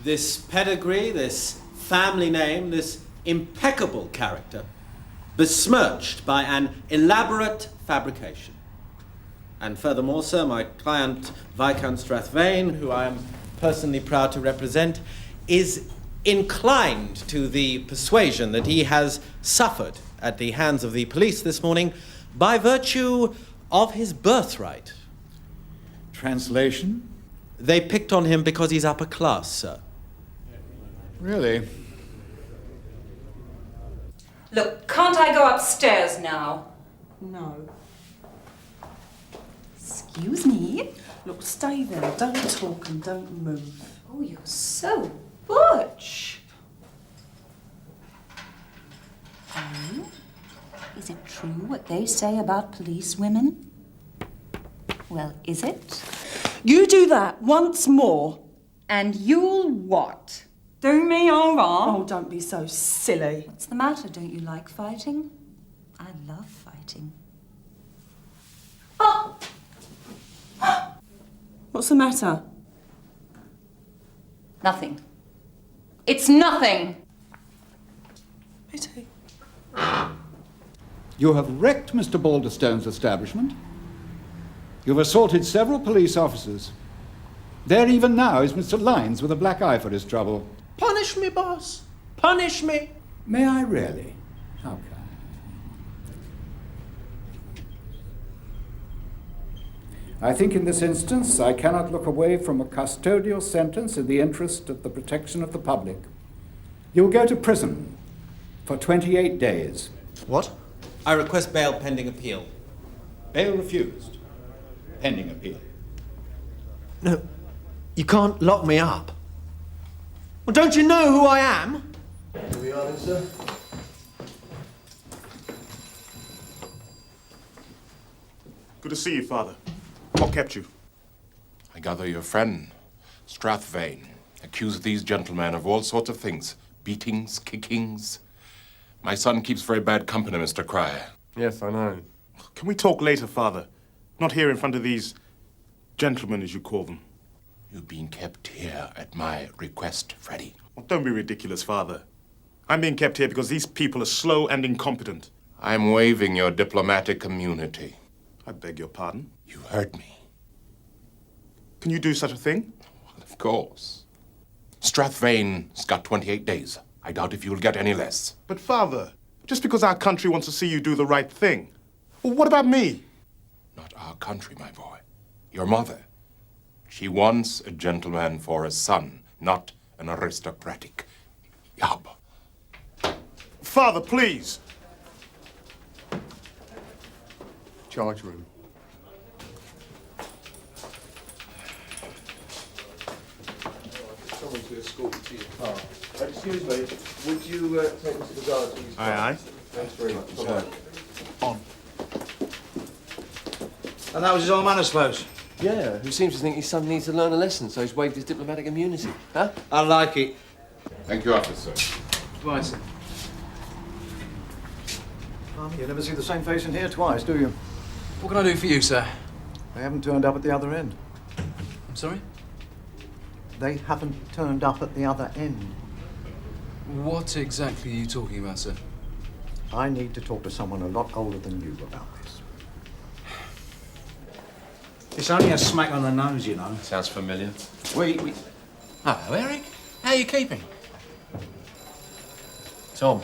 This pedigree, this family name, this impeccable character, besmirched by an elaborate fabrication. And furthermore, sir, my client, Viscount Strathvain, who I am personally proud to represent, is inclined to the persuasion that he has suffered at the hands of the police this morning by virtue of his birthright. Translation? They picked on him because he's upper class, sir. Really? Look, can't I go upstairs now? No. Excuse me? Look, stay there. Don't talk and don't move. Oh, you're so butch. Oh, is it true what they say about police women? Well, is it? You do that once more. And you'll what? Do me all right. Oh, don't be so silly. What's the matter? Don't you like fighting? I love fighting. Oh! What's the matter? Nothing. It's nothing. Pity. You have wrecked Mr. Balderstone's establishment. You've assaulted several police officers. There even now is Mr. Lyons with a black eye for his trouble. Punish me, boss. Punish me. May I really? How kind. I think in this instance I cannot look away from a custodial sentence in the interest of the protection of the public. You will go to prison for 28 days. What? I request bail pending appeal. Bail refused. Pending appeal. No, you can't lock me up. Well, don't you know who I am? Here we are then, sir. Good to see you, Father. What kept you? I gather your friend, Strathvain, accused these gentlemen of all sorts of things. Beatings, kickings. My son keeps very bad company, Mr. Cryer. Yes, I know. Can we talk later, Father? Not here in front of these gentlemen, as you call them. You've been kept here at my request, Freddie. Well, don't be ridiculous, Father. I'm being kept here because these people are slow and incompetent. I'm waiving your diplomatic immunity. I beg your pardon? You heard me. Can you do such a thing? Well, of course. Strathvain's got 28 days. I doubt if you'll get any less. But, Father, just because our country wants to see you do the right thing, well, what about me? Not our country, my boy. Your mother. She wants a gentleman for a son, not an aristocratic yob. Father, please. Charge room. Someone to escort you to your car. Excuse me, would you take Mr. Bazar to his car? Aye, aye. Thanks very much. On. And that was his old man, I suppose? Yeah, who seems to think his son needs to learn a lesson, so he's waived his diplomatic immunity. Huh? I like it. Thank you, officer. Right, sir. You never see the same face in here twice, do you? What can I do for you, sir? They haven't turned up at the other end. I'm sorry? They haven't turned up at the other end. What exactly are you talking about, sir? I need to talk to someone a lot older than you about this. It's only a smack on the nose, you know. Sounds familiar. We... Hello, Eric. How are you keeping? Tom.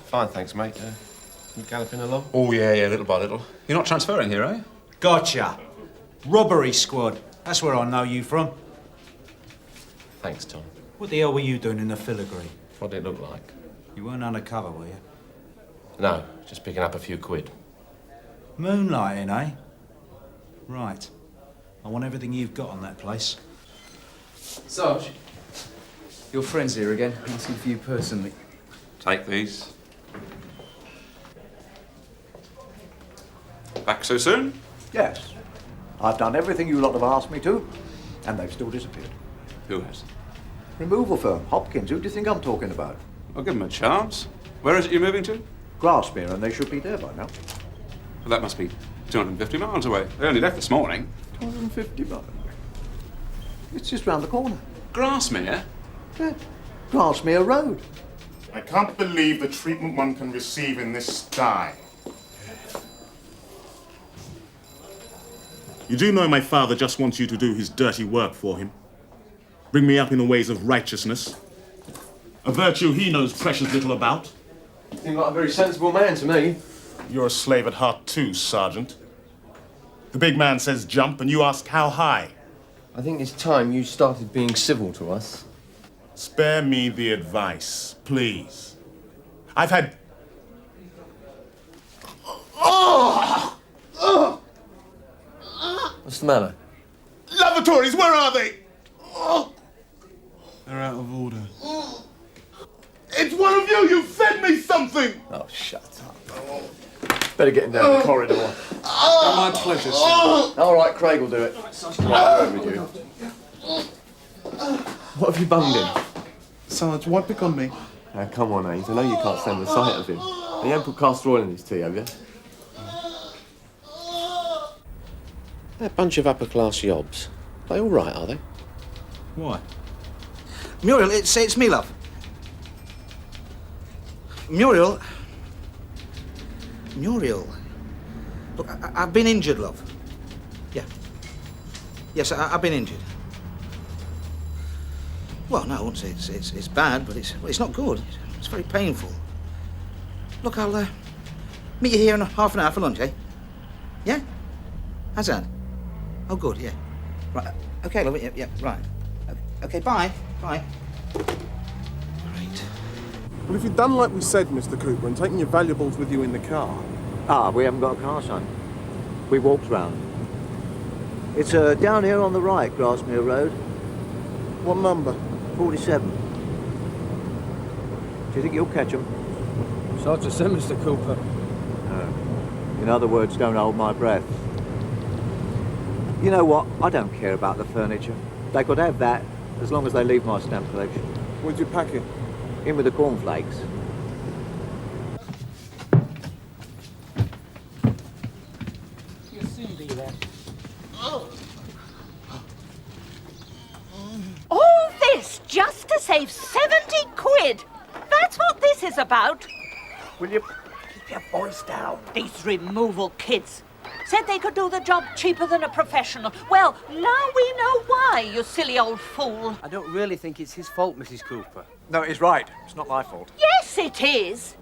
Fine, thanks, mate. You galloping along? Oh, yeah, little by little. You're not transferring here, are you? Gotcha. Robbery squad. That's where I know you from. Thanks, Tom. What the hell were you doing in the filigree? What did it look like? You weren't undercover, were you? No, just picking up a few quid. Moonlighting, eh? Right. I want everything you've got on that place. Sarge, your friend's here again, asking for you personally. Take these. Back so soon? Yes. I've done everything you lot have asked me to, and they've still disappeared. Who has? Removal firm, Hopkins. Who do you think I'm talking about? I'll give them a chance. Where is it you're moving to? Grasmere, and they should be there by now. Well, that must be 250 miles away. They only left this morning. 250 miles? It's just round the corner. Grasmere? Yeah. Grasmere Road. I can't believe the treatment one can receive in this sty. You do know my father just wants you to do his dirty work for him. Bring me up in the ways of righteousness. A virtue he knows precious little about. You seem like a very sensible man to me. You're a slave at heart too, Sergeant. The big man says jump, and you ask how high. I think it's time you started being civil to us. Spare me the advice, please. I've had... What's the matter? Lavatories, where are they? They're out of order. It's one of you! You fed me something! Oh, shut up. Better get him down the corridor. My pleasure, sir. All right, Craig will do it. Right over with you. What have you bunged him? Sarge, why pick on me? Now, come on, Haynes. I know you can't stand the sight of him. You haven't put castor oil in his tea, have you? That bunch of upper-class yobs, they all right, are they? Why? Muriel, it's me, love. Muriel. Look, I've been injured, love. Yeah. Yes, I've been injured. Well, no, I won't say it's bad, but it's not good. It's very painful. Look, I'll meet you here in half an hour for lunch, eh? Yeah? How's that? Oh, good, yeah. Right, okay, love, yeah, right. Okay, bye. Bye. Well, if you'd done like we said, Mr. Cooper, and taken your valuables with you in the car... Ah, we haven't got a car, son. We walked round. It's down here on the right, Grasmere Road. What number? 47. Do you think you'll catch them? Such a sin, Mr. Cooper. In other words, don't hold my breath. You know what? I don't care about the furniture. They could have that, as long as they leave my stamp collection. Where'd you pack it? In with the cornflakes. You'll soon be there. All this just to save 70 quid. That's what this is about. Will you keep your voice down? These removal kids said they could do the job cheaper than a professional. Well, now we know why, you silly old fool. I don't really think it's his fault, Mrs. Cooper. No, he's right. It's not my fault. Yes, it is.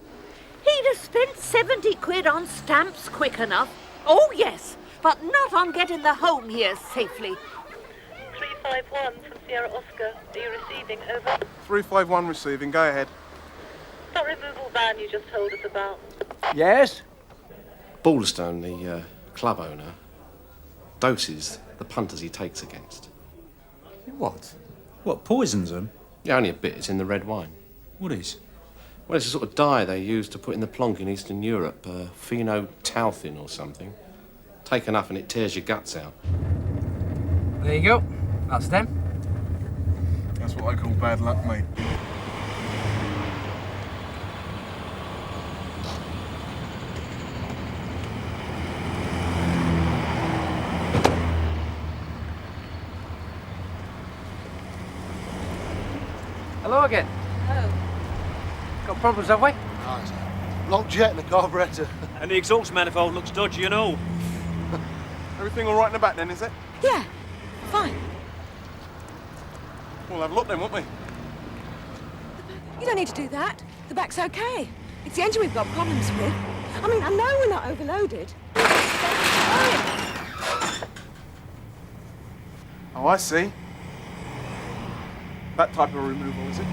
He'd have spent 70 quid on stamps quick enough. Oh, yes, but not on getting the home here safely. 351 from Sierra Oscar. Are you receiving? Over. 351 receiving. Go ahead. That removal van you just told us about. Yes? Ballstone, the club owner, doses the punters he takes against. What? What, poisons them? Yeah, only a bit. It's in the red wine. What is? Well, it's a sort of dye they use to put in the plonk in Eastern Europe, phenothalfin or something. Take enough and it tears your guts out. There you go. That's them. That's what I call bad luck, mate. Hello again. Hello. Got problems, have we? Locked jet in the carburettor. And the exhaust manifold looks dodgy and all. Everything all right in the back then, is it? Yeah, fine. We'll have a look then, won't we? You don't need to do that. The back's okay. It's the engine we've got problems with. I mean, I know we're not overloaded. Oh, I see. That type of removal, is it?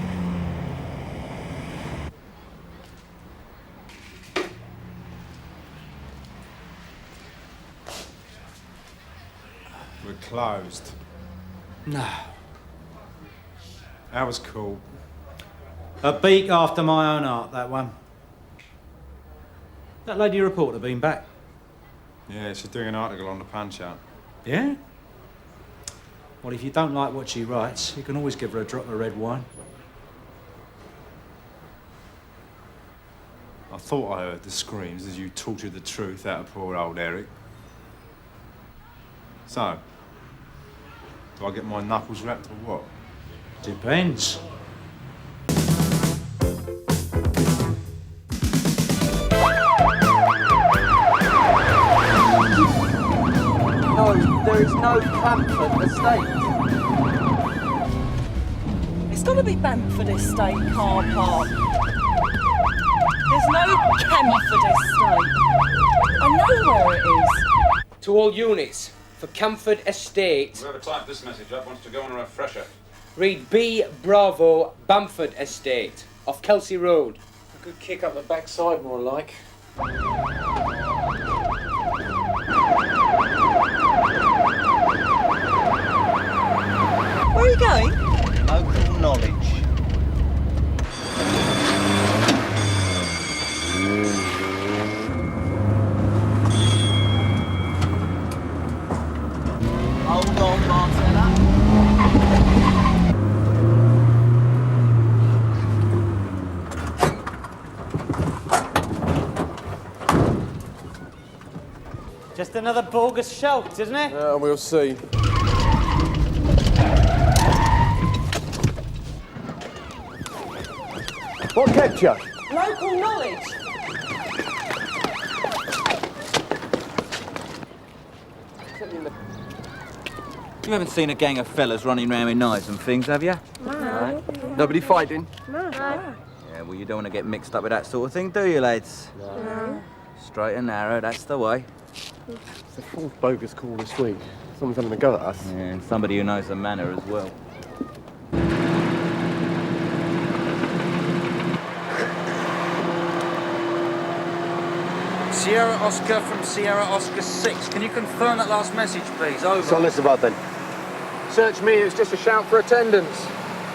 We're closed. No. That was cool. A beak after my own heart, that one. That lady reporter been back? Yeah, she's doing an article on the Punch-Out. Yeah? Well, if you don't like what she writes, you can always give her a drop of red wine. I thought I heard the screams as you tortured the truth out of poor old Eric. So, do I get my knuckles wrapped or what? Depends. No, there is no Bamford Estate. It's got to be Bamford Estate car park. There's no Camford Estate. I know where it is. To all units, for Camford Estate, Whoever typed this message up wants to go on a refresher. read B Bravo Bamford Estate, off Kelsey Road. A good kick up the backside, more like. Where are you going? Local knowledge. Hold on, Marcella. Just another bogus shout, isn't it? Yeah, we'll see. What kept you? Local knowledge. You haven't seen a gang of fellas running around with knives and things, have you? No. Nobody fighting? No. Yeah, well, you don't want to get mixed up with that sort of thing, do you, lads? No. Straight and narrow, that's the way. It's the fourth bogus call this week. Someone's having a go at us. Yeah, and somebody who knows the manner as well. Sierra Oscar from Sierra Oscar 6. Can you confirm that last message, please? Over. So listen about then. Search me, it's just a shout for attendance.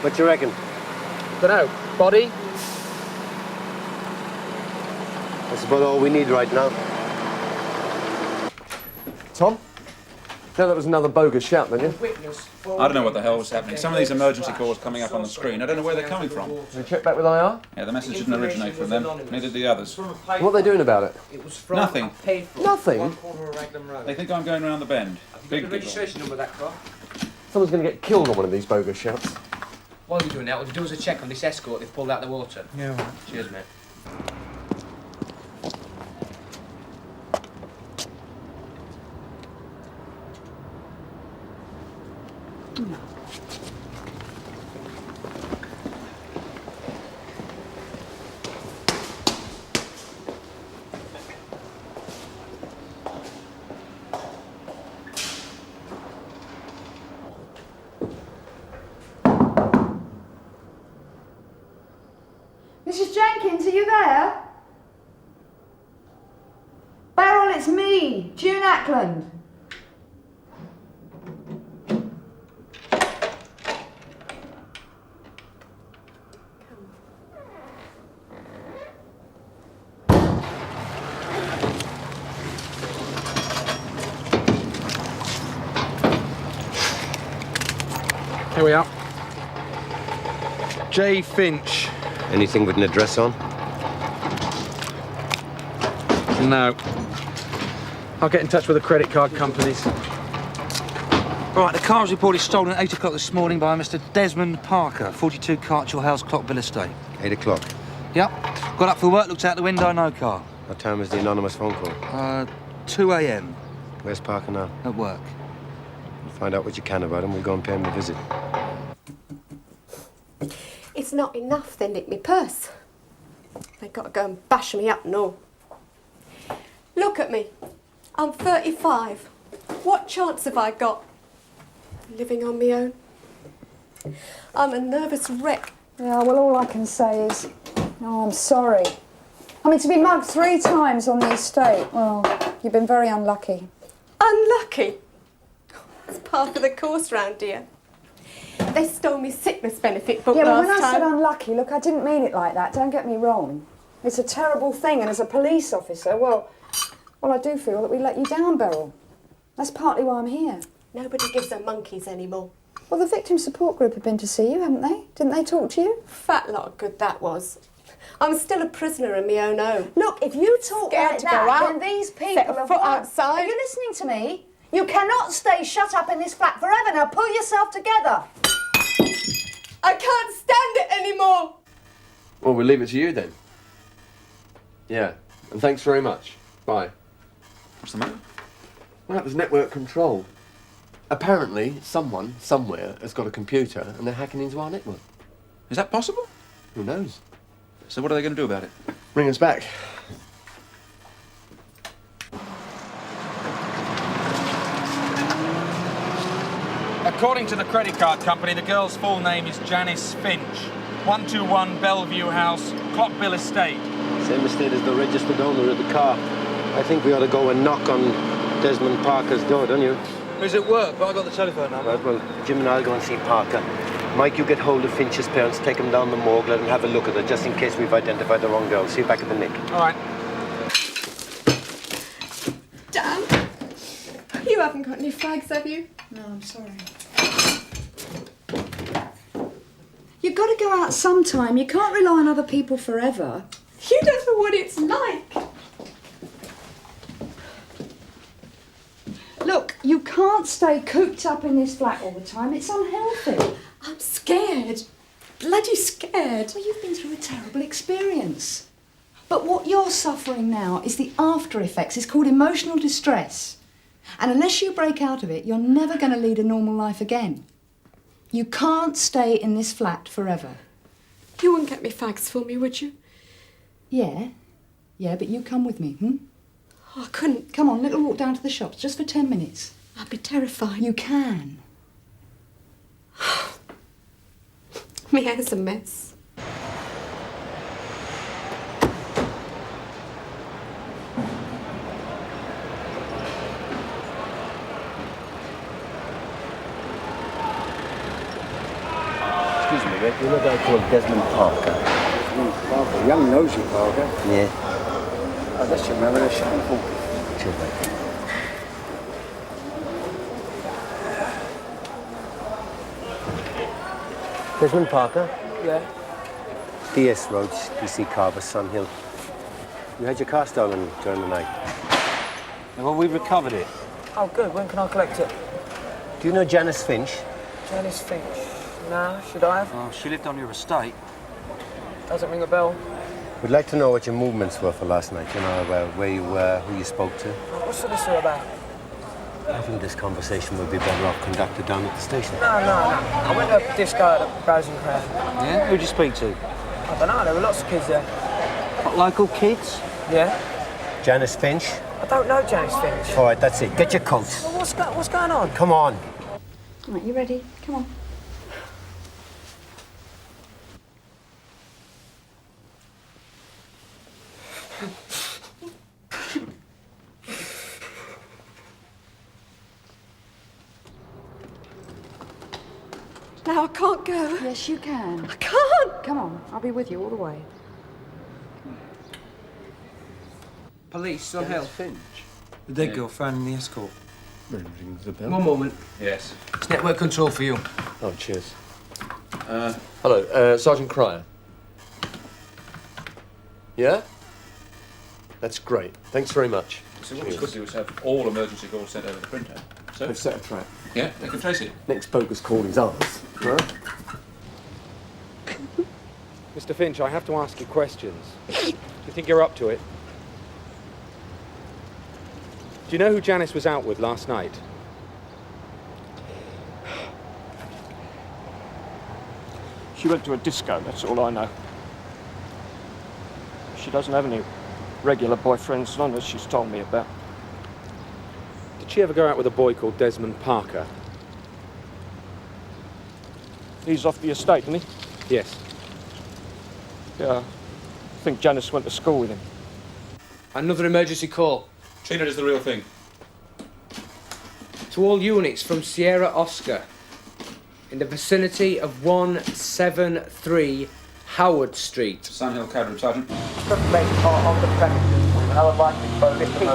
What do you reckon? Dunno. Body? That's about all we need right now. Tom? No, that was another bogus shout, didn't you? I don't know what the hell was happening. Some of these emergency calls coming up on the screen. I don't know where they're coming from. Did you check back with IR? Yeah, the message didn't originate from them. Neither did the others. What are they doing about it? Nothing. Nothing? They think I'm going around the bend. Big deal. Registration number of that car. Someone's going to get killed on one of these bogus shouts. While you're doing that, would you do us a check on this escort they've pulled out of the water? Yeah, right. Cheers, mate. Mrs. Jenkins, are you there? Beryl, it's me, June Ackland. Here we are. J. Finch. Anything with an address on? No. I'll get in touch with the credit card companies. Right, the car was reported stolen at 8 o'clock this morning by Mr. Desmond Parker, 42 Cartwell House, Clockville Estate. 8 o'clock. Yep. Got up for work, looked out the window, no car. What time was the anonymous phone call? 2 a.m. Where's Parker now? At work. Find out what you can about him. We'll go and pay him a visit. It's not enough they nicked me purse. They got to go and bash me up and all. Look at me. I'm 35. What chance have I got? Living on my own. I'm a nervous wreck. Yeah, well, all I can say is, oh, I'm sorry. I mean, to be mugged 3 times on the estate, well, you've been very unlucky. Unlucky? It's part of the course round here. They stole me sickness benefit book Yeah, but last when I time. said unlucky, look, I didn't mean it like that. Don't get me wrong. It's a terrible thing, and as a police officer, well, I do feel that we let you down, Beryl. That's partly why I'm here. Nobody gives a monkeys anymore. Well, the victim support group have been to see you, haven't they? Didn't they talk to you? Fat lot of good that was. I'm still a prisoner in my own home. Look, if you talk Scared like to that, go out, then these people set a have foot won. outside. Are you listening to me? You cannot stay shut up in this flat forever. Now pull yourself together. I can't stand it anymore. Well, we'll leave it to you then. Yeah, and thanks very much. Bye. What's the matter? Well, there's network control. Apparently, someone, somewhere, has got a computer and they're hacking into our network. Is that possible? Who knows? So what are they going to do about it? Bring us back. According to the credit card company, the girl's full name is Janice Finch. 121 Bellevue House, Clockville Estate. Same estate as the registered owner of the car. I think we ought to go and knock on Desmond Parker's door, don't you? He's at work, but I got the telephone number. Right, well, Jim and I'll go and see Parker. Mike, you get hold of Finch's parents, take them down the morgue, let them have a look at her, just in case we've identified the wrong girl. See you back at the Nick. All right. Dan, you haven't got any flags, have you? No, I'm sorry. You've got to go out sometime. You can't rely on other people forever. You don't know what it's like. Look, you can't stay cooped up in this flat all the time. It's unhealthy. I'm scared. Bloody scared. Well, you've been through a terrible experience. But what you're suffering now is the after effects. It's called emotional distress. And unless you break out of it, you're never going to lead a normal life again. You can't stay in this flat forever. You wouldn't get me fags for me, would you? Yeah, but you come with me, Oh, I couldn't. Come on, little walk down to the shops, just for 10 minutes. I'd be terrified. You can. My hair's a mess. Excuse me, Rick. You know a guy called Desmond Parker? Parker, young nosy Parker. Yeah. Oh, that's your man with a shameful. Cheers, mate. Desmond Parker? Yeah. DS Roach, PC Carver, Sun Hill. You had your car stolen during the night. Yeah, well, we recovered it. Oh, good. When can I collect it? Do you know Janice Finch? Janice Finch. No, should I have? Oh, she lived on your estate. Doesn't ring a bell. We'd like to know what your movements were for last night. You know, where you were, who you spoke to. What's this all about? I think this conversation would be better off conducted down at the station. No. I went to a disco at the Browsing Crown. Yeah? Who'd you speak to? I don't know. There were lots of kids there. What, local kids? Yeah. Janice Finch? I don't know Janice Finch. All right, that's it. Get your coats. Well, what's going on? Come on. All right, you ready? Come on. Now I can't go. Yes, you can. I can't. Come on, I'll be with you all the way. Police on health. Finch. The dead girl found in the escort. Rings the bell. One moment. Yes. It's network control for you. Oh, cheers. Hello, Sergeant Cryer. Yeah? That's great. Thanks very much. So what we could do is have all emergency calls sent over the printer. So They've set a trap. yeah, they can trace it. Next bogus call is ours. Huh? Mr. Finch, I have to ask you questions. Do you think you're up to it? Do you know who Janice was out with last night? She went to a disco, that's all I know. She doesn't have any regular boyfriends, none that she's told me about. Did she ever go out with a boy called Desmond Parker? He's off the estate, isn't he? Yes. Yeah, I think Janice went to school with him. Another emergency call. Trina is the real thing. To all units from Sierra Oscar, in the vicinity of 173 Howard Street. Sandhill Cadroom, Sergeant. Suspects are on the premises. We have a license for 15.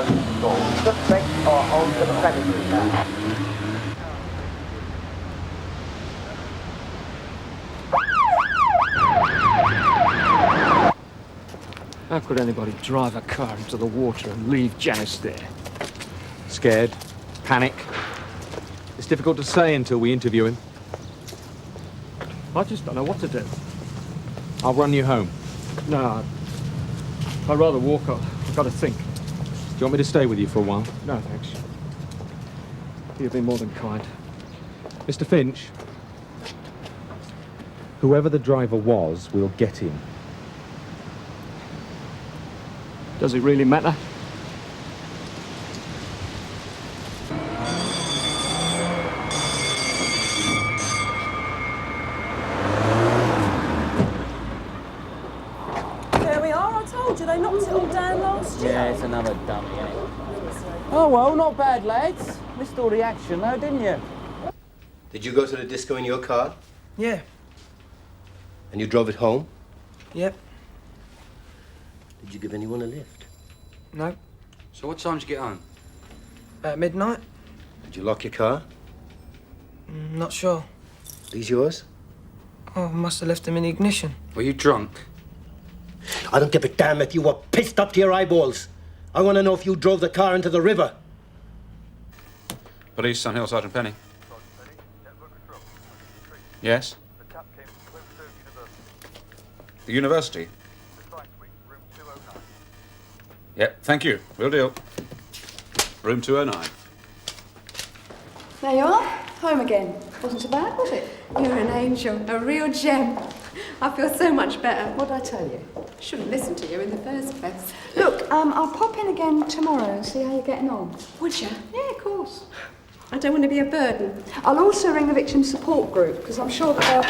Suspects are on the premises now. How could anybody drive a car into the water and leave Janice there? Scared? Panic? It's difficult to say until we interview him. I just don't know what to do. I'll run you home. No, I'd rather walk. I've got to think. Do you want me to stay with you for a while? No, thanks. You've been more than kind. Mr. Finch, whoever the driver was, we'll get him. Does it really matter? There we are, I told you, they knocked it all down last year. Yeah, it's another dummy, ain't it? Oh, well, not bad, lads. Missed all the action, though, didn't you? Did you go to the disco in your car? Yeah. And you drove it home? Yep. Did you give anyone a lift? No. So what time did you get home? At midnight? Did you lock your car? Not sure. These yours? Oh, must have left them in the ignition. Were you drunk? I don't give a damn if you were pissed up to your eyeballs. I want to know if you drove the car into the river. Police, Sandhill, Sergeant Penny. Yes? The university? Yep, thank you. Will do. Room 209. There you are, home again. Wasn't so bad, was it? You're an angel, a real gem. I feel so much better. What did I tell you? Shouldn't listen to you in the first place. Look, I'll pop in again tomorrow and see how you're getting on. Would you? Yeah, of course. I don't want to be a burden. I'll also ring the victim support group, because I'm sure that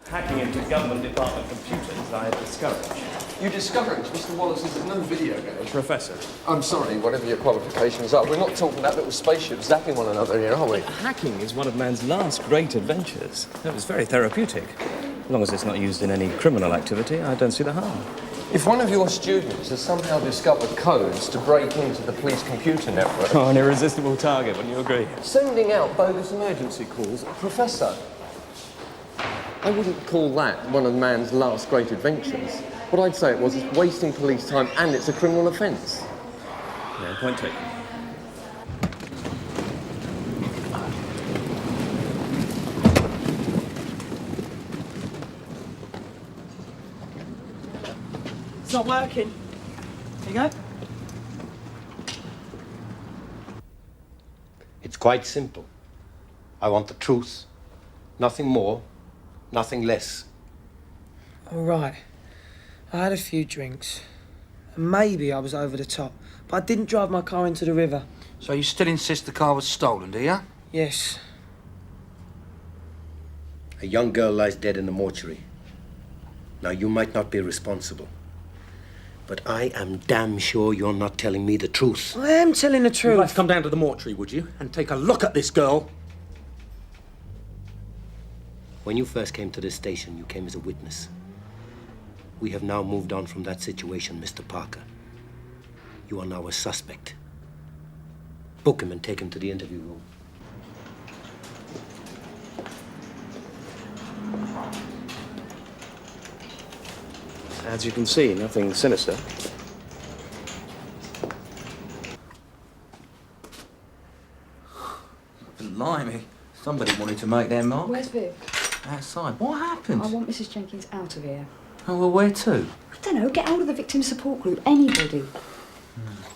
Hacking into government department computers, I discouraged. You discouraged Mr. Wallace's no video game. Professor. I'm sorry, whatever your qualifications are. We're not talking about little spaceships zapping one another here, are we? Hacking is one of man's last great adventures. It was very therapeutic. As long as it's not used in any criminal activity, I don't see the harm. If one of your students has somehow discovered codes to break into the police computer network... Oh, an irresistible target, wouldn't you agree? Sending out bogus emergency calls. Professor, I wouldn't call that one of man's last great adventures. What I'd say it was it's wasting police time and it's a criminal offence. Yeah, point taken. It's not working. There you go. It's quite simple. I want the truth. Nothing more, nothing less. All right. I had a few drinks. And maybe I was over the top. But I didn't drive my car into the river. So you still insist the car was stolen, do you? Yes. A young girl lies dead in the mortuary. Now, you might not be responsible. But I am damn sure you're not telling me the truth. I am telling the truth. You'd like to come down to the mortuary, would you? And take a look at this girl? When you first came to this station, you came as a witness. We have now moved on from that situation, Mr. Parker. You are now a suspect. Book him and take him to the interview room. As you can see, nothing sinister. Blimey. Somebody wanted to make their mark. Where's Viv? Outside. What happened? I want Mrs. Jenkins out of here. Oh, well, where to? I don't know, get hold of the victim support group, anybody.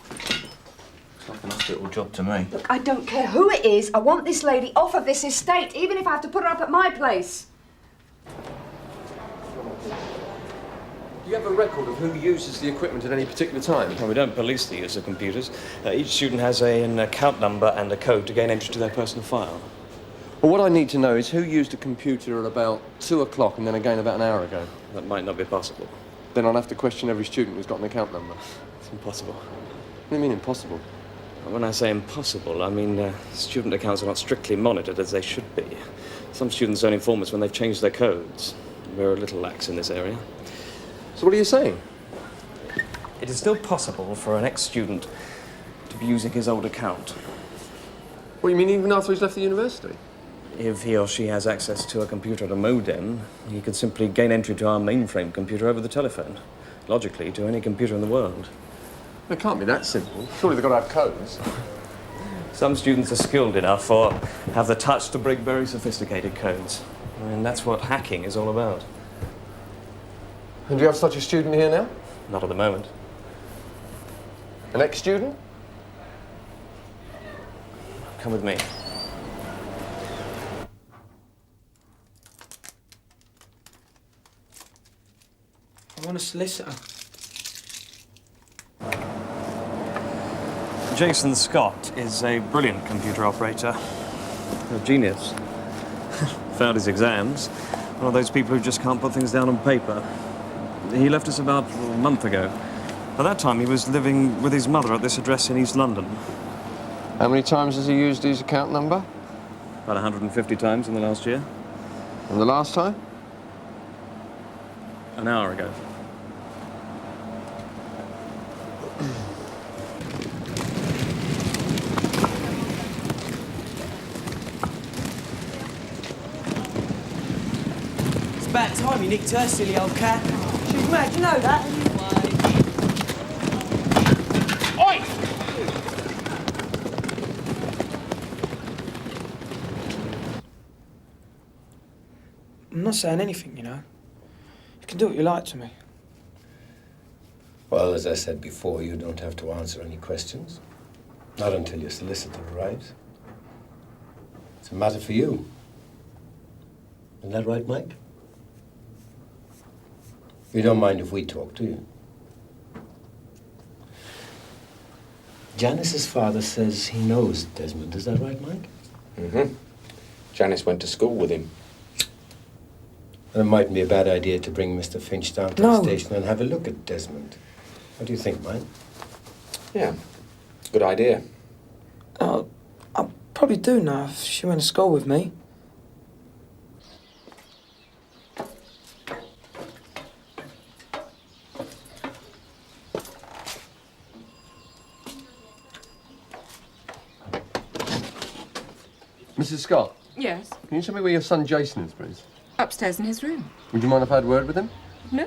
It's like an hospital job to me. Look, I don't care who it is. I want this lady off of this estate, even if I have to put her up at my place. Do you have a record of who uses the equipment at any particular time? Well, we don't police the use of computers. Each student has an account number and a code to gain entry to their personal file. Well, what I need to know is who used a computer at about 2 o'clock and then again about an hour ago. That might not be possible. Then I'll have to question every student who's got an account number. It's impossible. What do you mean, impossible? When I say impossible, I mean student accounts are not strictly monitored as they should be. Some students don't inform us when they've changed their codes. We're a little lax in this area. So what are you saying? It is still possible for an ex-student to be using his old account. What, you mean even after he's left the university? If he or she has access to a computer at a modem, he could simply gain entry to our mainframe computer over the telephone. Logically, to any computer in the world. It can't be that simple. Surely they've got to have codes. Some students are skilled enough or have the touch to break very sophisticated codes. And that's what hacking is all about. And do you have such a student here now? Not at the moment. An ex-student? Come with me. I want a solicitor. Jason Scott is a brilliant computer operator. A genius. Failed his exams. One of those people who just can't put things down on paper. He left us about a month ago. By that time, he was living with his mother at this address in East London. How many times has he used his account number? About 150 times in the last year. And the last time? An hour ago. It's about time you nicked her, silly old cat. She was mad, you know that? Oi! I'm not saying anything, you know. You can do what you like to me. Well, as I said before, you don't have to answer any questions. Not until your solicitor arrives. It's a matter for you. Isn't that right, Mike? You don't mind if we talk, do you? Janice's father says he knows Desmond. Is that right, Mike? Mm-hmm. Janice went to school with him. Well, it mightn't be a bad idea to bring Mr. Finch down to the station and have a look at Desmond. What do you think, Mike? Yeah, good idea. I probably do know if she went to school with me. Mrs. Scott, Yes, can you tell me where your son Jason is, please? upstairs in his room. Would you mind if I had a word with him? No.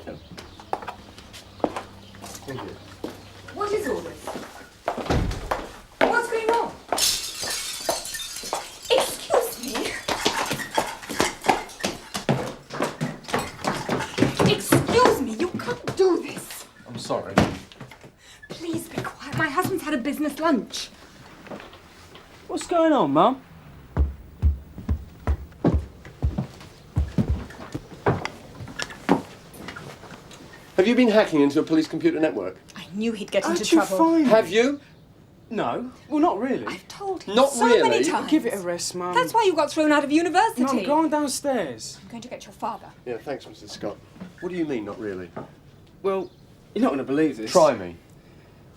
Thank you. What is all this? What's going on? Excuse me. Excuse me, you can't do this. I'm sorry. Please be quiet. My husband's had a business lunch. What's going on, Mum? Have you been hacking into a police computer network? I knew he'd get into Aren't you trouble. fine? Have you? No. Well, not really. I've told him Not so really? many times. Give it a rest, Mum. That's why you got thrown out of university. Mum, go on downstairs. I'm going to get your father. Yeah, thanks, Mrs. Scott. What do you mean, not really? Well, you're not going to believe this. Try me.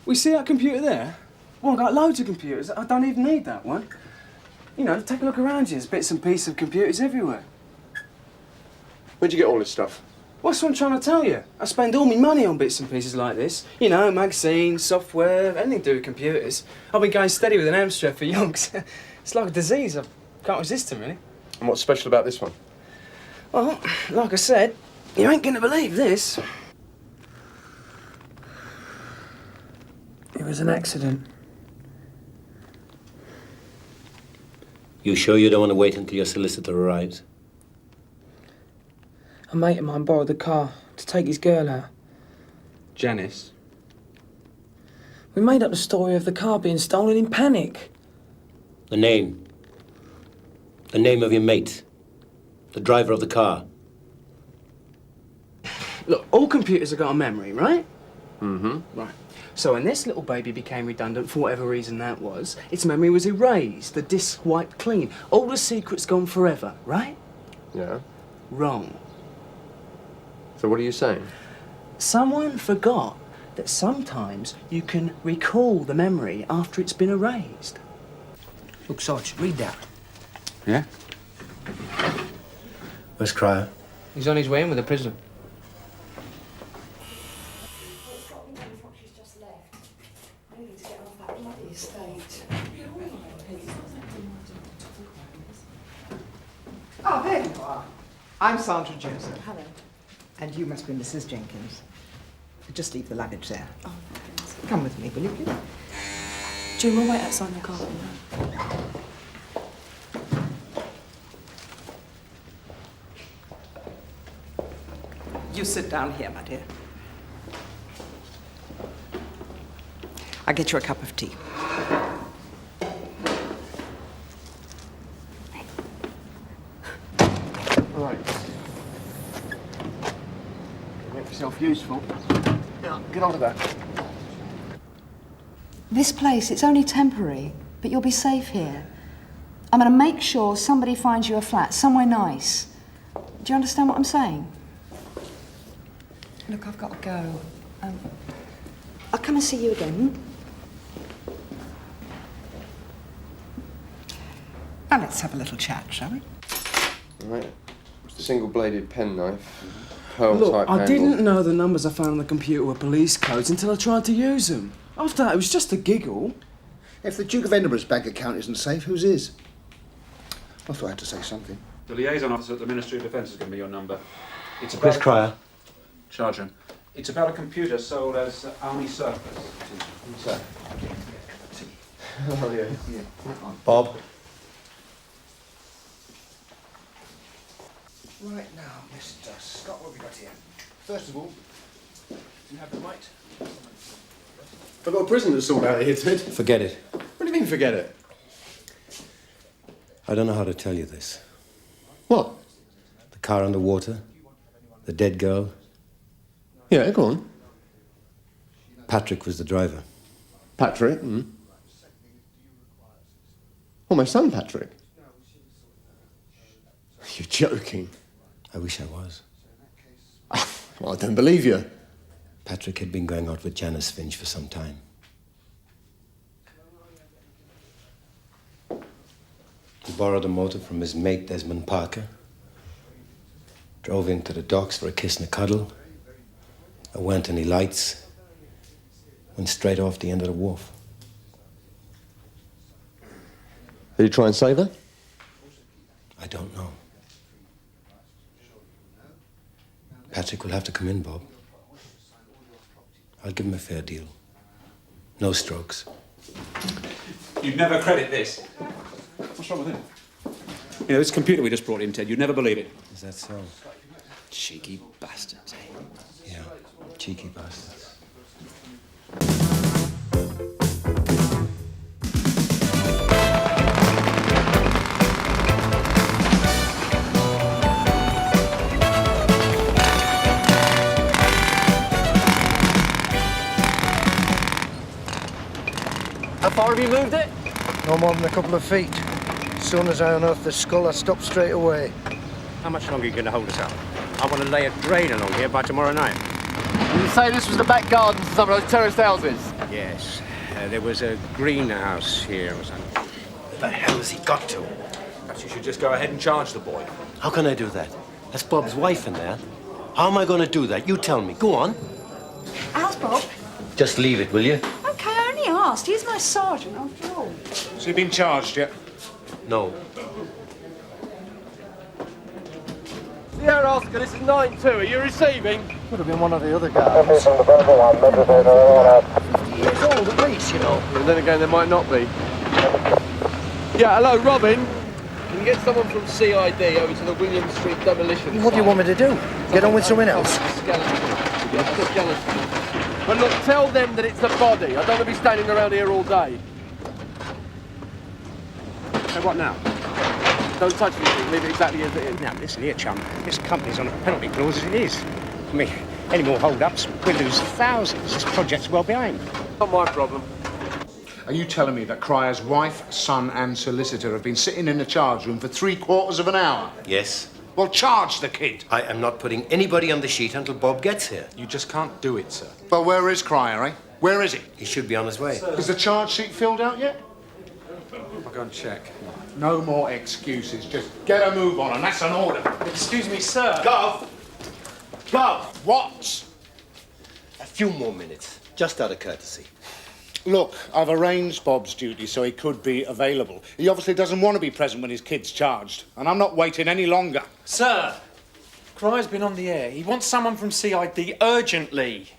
We see that computer there? Well, I've got loads of computers. I don't even need that one. You know, take a look around you. There's bits and pieces of computers everywhere. Where'd you get all this stuff? What's what I'm trying to tell you? I spend all my money on bits and pieces like this. You know, magazines, software, anything to do with computers. I've been going steady with an hamster for yonks. It's like a disease. I can't resist them, really. And what's special about this one? Well, like I said, you ain't gonna believe this. It was an accident. You sure you don't want to wait until your solicitor arrives? A mate of mine borrowed the car to take his girl out. Janice? We made up the story of the car being stolen in panic. The name. The name of your mate. The driver of the car. Look, all computers have got a memory, right? Mm-hmm. Right. So when this little baby became redundant, for whatever reason that was, its memory was erased, the disk wiped clean. All the secrets gone forever, right? Yeah. Wrong. So what are you saying? Someone forgot that sometimes you can recall the memory after it's been erased. Look, Sarge, read that. Yeah? Where's Cryer? He's on his way in with a prisoner. Oh, there you are. I'm Sandra Joseph. Hello. And you must be Mrs. Jenkins. Just leave the luggage there. Oh, come with me, will you, please? June, we'll wait outside the car. You sit down here, my dear. I'll get you a cup of tea. Right. Make yourself useful. Yeah, get on to that. This place, it's only temporary, but you'll be safe here. I'm going to make sure somebody finds you a flat, somewhere nice. Do you understand what I'm saying? Look, I've got to go. I'll come and see you again. Now let's have a little chat, shall we? Right. It's a single-bladed penknife. Pearl-type Look, I handle. didn't know the numbers I found on the computer were police codes until I tried to use them. After that, it was just a giggle. If the Duke of Edinburgh's bank account isn't safe, whose is? I thought I had to say something. The liaison officer at the Ministry of Defence has given me your number. It's about Where's Cryer? Charge him. It's about a computer sold as army surplus. Sir. Oh, yeah. Bob? Right now, Mr. Scott, what have we got here? First of all, you have the right. I've got a prison to sort out here, Ted. Forget it. What do you mean, forget it? I don't know how to tell you this. What? The car underwater, the dead girl. Yeah, go on. Patrick was the driver. Patrick? Oh, my son, Patrick. You're joking. I wish I was. Well, I don't believe you. Patrick had been going out with Janice Finch for some time. He borrowed a motor from his mate, Desmond Parker. Drove into the docks for a kiss and a cuddle. There weren't any lights. Went straight off the end of the wharf. Did you try and save her? I don't know. Patrick will have to come in, Bob. I'll give him a fair deal. No strokes. You'd never credit this. What's wrong with him? You know, this computer we just brought in, Ted, you'd never believe it. Is that so? Cheeky bastards, eh? Yeah, cheeky bastards. How far have you moved it? No more than a couple of feet. As soon as I unearth the skull, I stop straight away. How much longer are you going to hold us up? I want to lay a drain along here by tomorrow night. Did you say this was the back garden to some of those terraced houses? Yes. There was a greenhouse here or something. Where the hell has he got to? Perhaps you should just go ahead and charge the boy. How can I do that? That's Bob's wife in there. How am I going to do that? You tell me. Go on. How's Bob? Just leave it, will you? Okay, I only asked. He's my sergeant, after all. Has he been charged yet? No. Sierra Oscar, this is 9-2. Are you receiving? Could have been one of the other guys. 50 years old at least, you know. And then again, there might not be. Yeah, hello, Robin. Can you get someone from CID over to the William Street demolition What do you want me to do? Get on with something else? Skeleton. But look, tell them that it's a body. I don't want to be standing around here all day. So what now? Don't touch anything. Leave it exactly as it is. Now, listen here, chum. This company's on a penalty clause as it is. I mean, any more hold-ups, we'll lose thousands. This project's well behind. Not my problem. Are you telling me that Cryer's wife, son and solicitor have been sitting in the charge room for 3/4 of an hour? Yes. Well, charge the kid. I am not putting anybody on the sheet until Bob gets here. You just can't do it, sir. Well, where is Cryer, eh? Where is he? He should be on his way. Is the charge sheet filled out yet? I'll go and check. No more excuses. Just get a move on, and that's an order. Excuse me, sir. Gov! Gov! What? A few more minutes, just out of courtesy. Look, I've arranged Bob's duty so he could be available. He obviously doesn't want to be present when his kid's charged, and I'm not waiting any longer. Sir, Cryer's been on the air. He wants someone from CID urgently.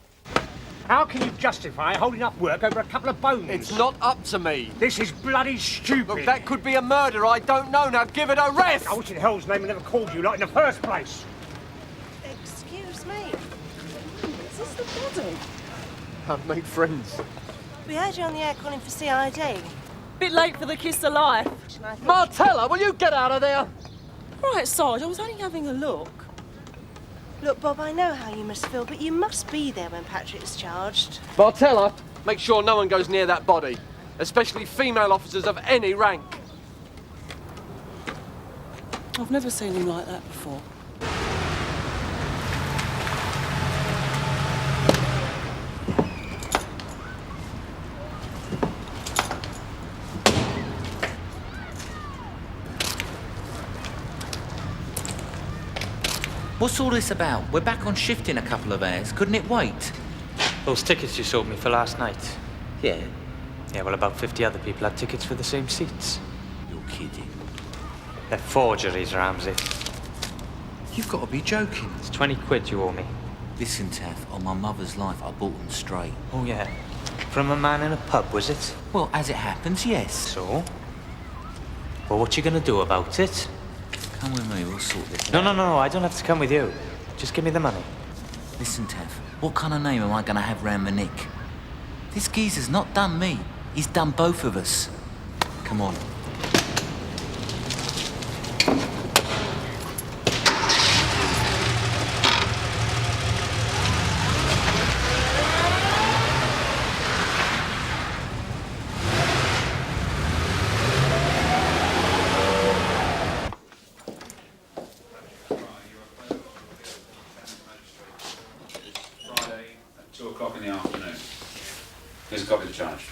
How can you justify holding up work over a couple of bones? It's not up to me. This is bloody stupid. Look, that could be a murder. I don't know. Now give it a rest. I wish in hell's name I never called you like in the first place. Excuse me. Is this the body? I've made friends. We heard you on the air calling for CID. Bit late for the kiss of life. Martella, will you get out of there? Right, Sarge, I was only having a look. Look, Bob, I know how you must feel, but you must be there when Patrick's charged. Martella, make sure no one goes near that body, especially female officers of any rank. I've never seen him like that before. What's all this about? We're back on shift in a couple of hours. Couldn't it wait? Those tickets you sold me for last night. Yeah. Yeah, well, about 50 other people had tickets for the same seats. You're kidding. They're forgeries, Ramsey. You've got to be joking. It's 20 quid you owe me. Listen, Taff, on my mother's life, I bought them straight. Oh, yeah? From a man in a pub, was it? Well, as it happens, yes. So? Well, what you gonna do about it? Come with me, we'll sort this out. No, I don't have to come with you. Just give me the money. Listen, Taff, what kind of name am I gonna have round my neck? This geezer's not done me. He's done both of us. Come on. Here's a copy of the charge.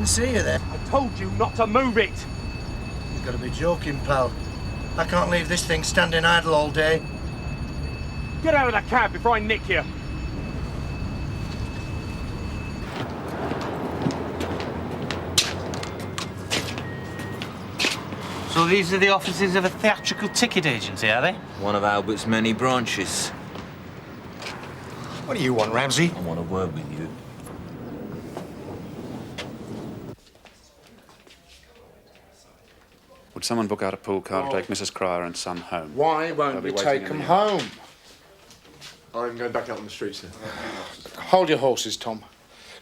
See you there. I told you not to move it. You've got to be joking, pal. I can't leave this thing standing idle all day. Get out of the cab before I nick you. So these are the offices of a theatrical ticket agency, are they? One of Albert's many branches. What do you want, Ramsey? I want a word with you. What Would someone book out a pool car to take Mrs. Cryer and son home? Why won't They'll be you waiting take in them the home? I'm going back out on the street, sir. Hold your horses, Tom.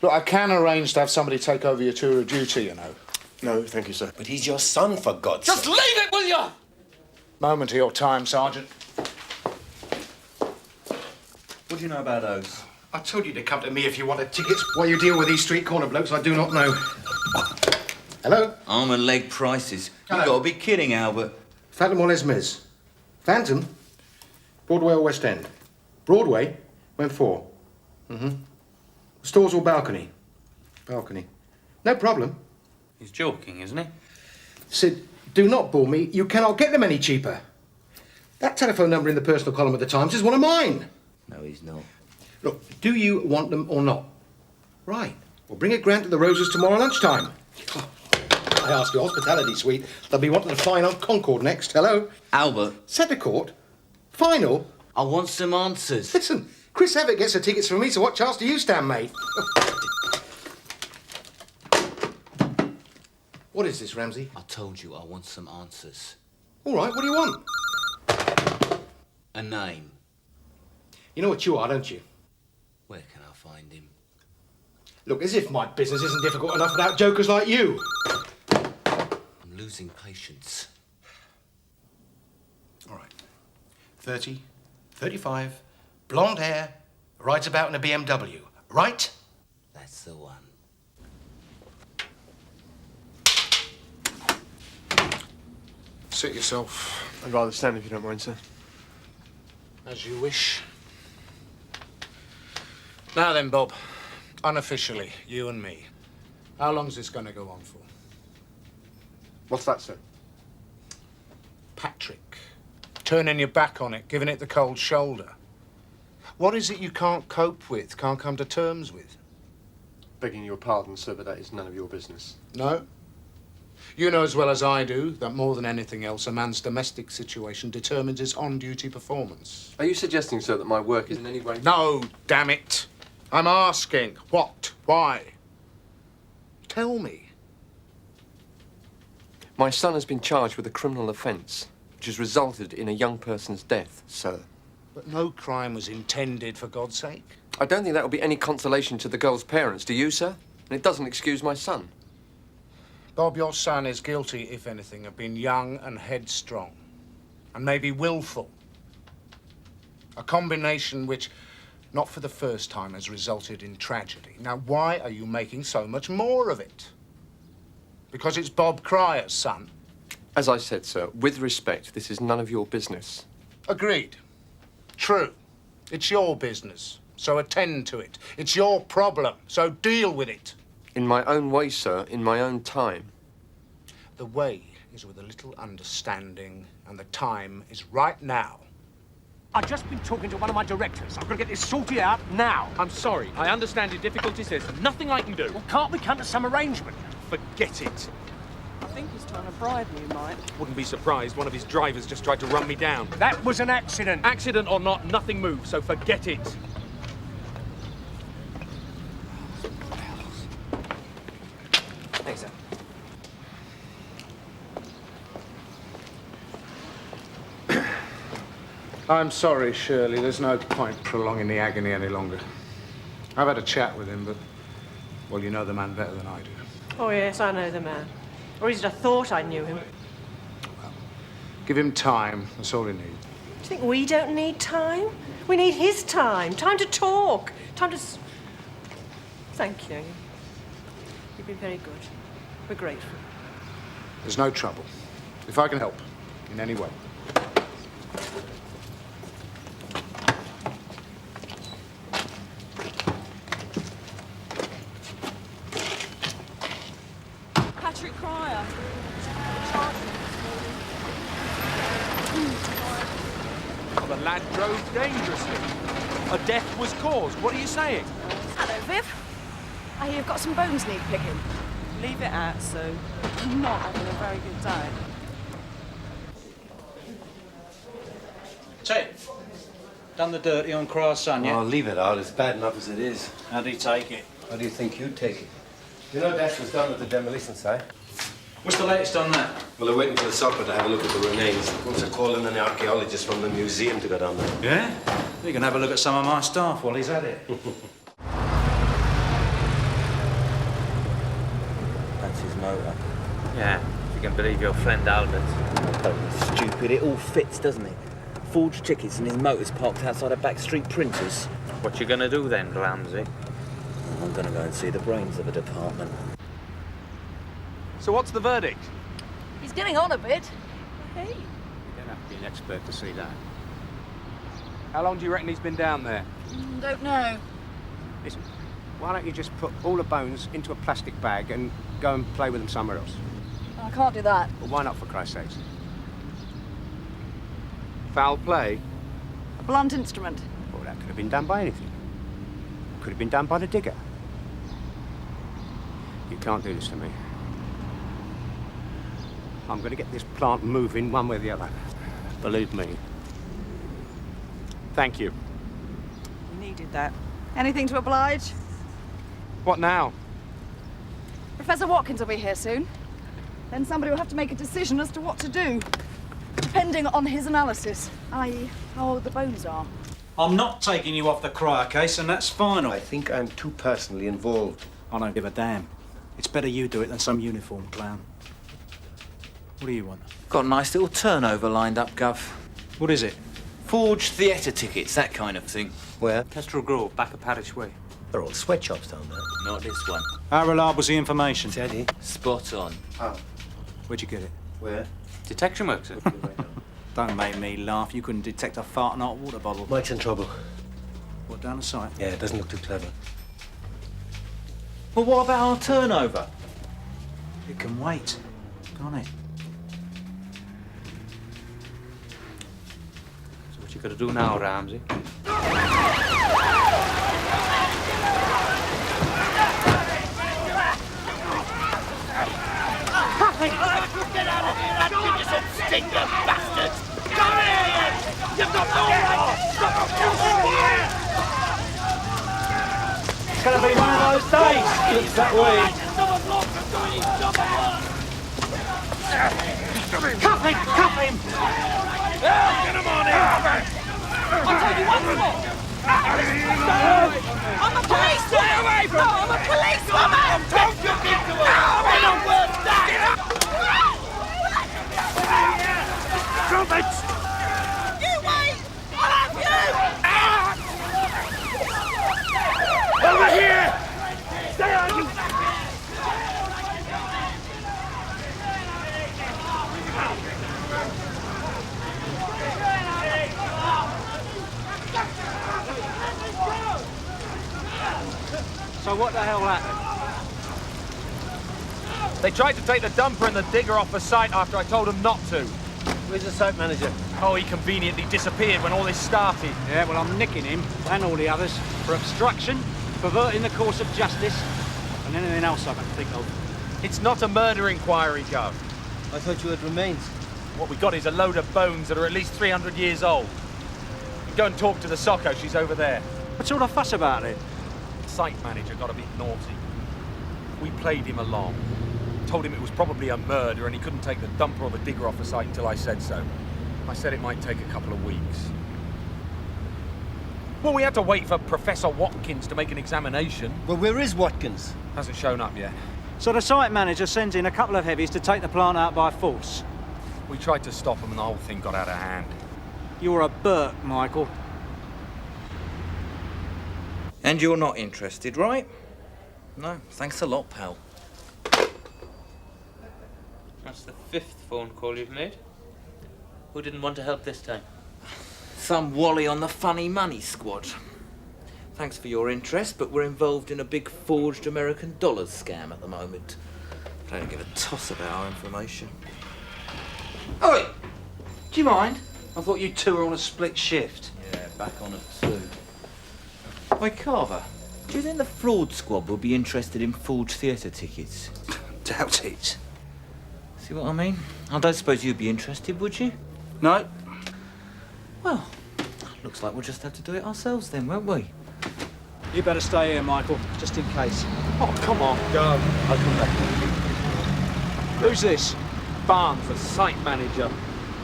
Look, I can arrange to have somebody take over your tour of duty, you know. No, thank you, sir. But he's your son, for God's sake. Just leave it, will you? Moment of your time, Sergeant. What do you know about those? I told you to come to me if you wanted tickets. Why you deal with these street corner blokes, I do not know. Hello? Arm and leg prices. Hello. You gotta be kidding, Albert. Phantom or Les Mis? Phantom? Broadway or West End? Broadway? When for? Mm-hmm. Stores or balcony? Balcony. No problem. He's joking, isn't he? Sid, do not bore me. You cannot get them any cheaper. That telephone number in the personal column of the Times is one of mine. No, he's not. Look, do you want them or not? Right. Well, bring a grant to the Roses tomorrow lunchtime. Oh, I ask your hospitality suite. They'll be wanting to fine on Concord next. Hello? Albert. Centre Court? Final? I want some answers. Listen, Chris Evett gets the tickets from me, so what chance do you stand, mate? What is this, Ramsey? I told you I want some answers. All right, what do you want? A name. You know what you are, don't you? Where can I find him? Look, as if my business isn't difficult enough without jokers like you. I'm losing patience. All right. 30, 35, blonde hair, rides about in a BMW, right? That's the one. Sit yourself. I'd rather stand if you don't mind, sir. As you wish. Now then, Bob. Unofficially, you and me. How long's this going to go on for? What's that, sir? Patrick. Turning your back on it, giving it the cold shoulder. What is it you can't cope with, can't come to terms with? Begging your pardon, sir, but that is none of your business. No? You know as well as I do that more than anything else, a man's domestic situation determines his on-duty performance. Are you suggesting, sir, that my work is in any way... No, damn it. I'm asking. What? Why? Tell me. My son has been charged with a criminal offence, which has resulted in a young person's death, sir. But no crime was intended, for God's sake. I don't think that will be any consolation to the girl's parents, do you, sir? And it doesn't excuse my son. Bob, your son is guilty, if anything, of being young and headstrong. And maybe willful. A combination which, not for the first time, has resulted in tragedy. Now, why are you making so much more of it? Because it's Bob Cryer's son? As I said, sir, with respect, this is none of your business. Agreed. True. It's your business, so attend to it. It's your problem, so deal with it. In my own way, sir, in my own time. The way is with a little understanding, and the time is right now. I've just been talking to one of my directors. I've got to get this sorted out now. I'm sorry. I understand your difficulties. There's nothing I can do. Well, can't we come to some arrangement? Forget it. I think he's trying to bribe you, Mike. Wouldn't be surprised. One of his drivers just tried to run me down. That was an accident. Accident or not, nothing moves, so forget it. Thanks, sir. I'm sorry, Shirley. There's no point prolonging the agony any longer. I've had a chat with him, but, well, you know the man better than I do. Oh, yes, I know the man. Or at least I thought I knew him. Give him time. That's all he needs. Do you think we don't need time? We need his time. Time to talk. Time to... Thank you. You've been very good. We're grateful. There's no trouble. If I can help in any way. Patrick Cryer. Oh, the lad drove dangerously. A death was caused. What are you saying? Hello, Viv. I hear you've got some bones need picking. Leave it at, Sue. I'm not having a very good day. Ted, done the dirty on Cryer's son, yeah? Oh, leave it out. It's bad enough as it is. How did he take it? How do you think you'd take it? You know Dashwood's done with the demolition site? What's the latest on that? Well, they're waiting for the Supt to have a look at the remains. Once I call in an archaeologist from the museum to go down there. Yeah? You can have a look at some of my staff while he's at it. That's his motor. Yeah, if you can believe your friend Albert. Stupid, it all fits, doesn't it? Forged tickets and his motor's parked outside a backstreet printer's. What you gonna do then, Ramsey? I'm gonna go and see the brains of the department. So what's the verdict? He's getting on a bit. Hey. You don't have to be an expert to see that. How long do you reckon he's been down there? Don't know. Listen, why don't you just put all the bones into a plastic bag and go and play with them somewhere else? I can't do that. Well, why not, for Christ's sakes? Foul play? A blunt instrument. Well, that could have been done by anything. Could have been done by the digger. You can't do this to me. I'm going to get this plant moving one way or the other. Believe me. Thank you. You needed that. Anything to oblige? What now? Professor Watkins will be here soon. Then somebody will have to make a decision as to what to do, depending on his analysis, i.e. how old the bones are. I'm not taking you off the cryer case, and that's final. I think I'm too personally involved. I don't give a damn. It's better you do it than some uniform clown. What do you want? Got a nice little turnover lined up, Gov. What is it? Forged theatre tickets, that kind of thing. Where? Kestrel Grove, back of Parish Way. They're all sweatshops down there. Not this one. How reliable's the information? Steady. Spot on. Oh. Where'd you get it? Where? Detection works, sir. Don't make me laugh. You couldn't detect a fart in a hot water bottle. Mike's in trouble. What, down the site? Yeah, it doesn't look too clever. Well, what about our turnover? It can wait, can't it? So what you gotta do now, Ramsey? Get out of here! I'll give you some sting, you bastards! Come here, you! You've got no right! It's gonna be one of those days. Looks that way. Cuff him! Cuff him! Get him on here! I'll tell you once more. I'm a policeman! Stay away from me! No, I'm a policewoman! Don't you get to us! We're not worth that! Drop it! You wait! I'll have you! Over here! Stay on you! So what the hell happened? They tried to take the dumper and the digger off the site after I told them not to. Where's the site manager? Oh, he conveniently disappeared when all this started. Yeah, well, I'm nicking him and all the others for obstruction, perverting the course of justice, and anything else I can think of. It's not a murder inquiry, Gov. I thought you had remains. What we got is a load of bones that are at least 300 years old. You go and talk to the Socko, she's over there. What's all the fuss about it? The site manager got a bit naughty. We played him along. Told him it was probably a murder and he couldn't take the dumper or the digger off the site until I said so. I said it might take a couple of weeks. Well, we had to wait for Professor Watkins to make an examination. Well, where is Watkins? Hasn't shown up yet. So the site manager sends in a couple of heavies to take the plant out by force. We tried to stop him and the whole thing got out of hand. You're a Burke, Michael. And you're not interested, right? No, thanks a lot, pal. That's the 5th phone call you've made. Who didn't want to help this time? Some wally on the funny money squad. Thanks for your interest, but we're involved in a big forged American dollars scam at the moment. I don't give a toss about our information. Oi! Do you mind? I thought you two were on a split shift. Yeah, back on at 2. Wait, Carver, do you think the fraud squad will be interested in forged theatre tickets? Doubt it. See what I mean? I don't suppose you'd be interested, would you? No. Well, looks like we'll just have to do it ourselves then, won't we? You better stay here, Michael, just in case. Oh, come on, go. I'll come back. Who's this? Barnes, the site manager.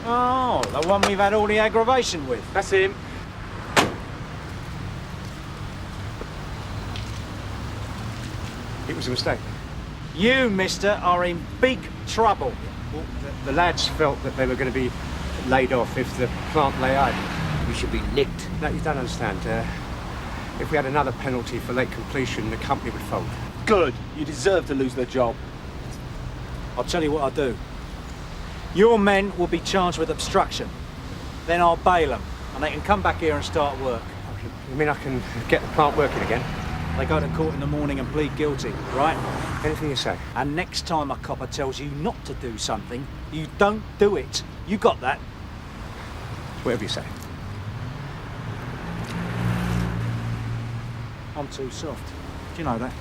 Oh, the one we've had all the aggravation with. That's him. It was a mistake. You, mister, are in big trouble. Well, the lads felt that they were going to be laid off if the plant lay idle. We should be nicked. No, you don't understand. If we had another penalty for late completion, the company would fold. Good. You deserve to lose the job. I'll tell you what I'll do. Your men will be charged with obstruction. Then I'll bail them, and they can come back here and start work. You mean I can get the plant working again? They go to court in the morning and plead guilty, right? Anything you say. And next time a copper tells you not to do something, you don't do it. You got that? Whatever you say. I'm too soft. Do you know that?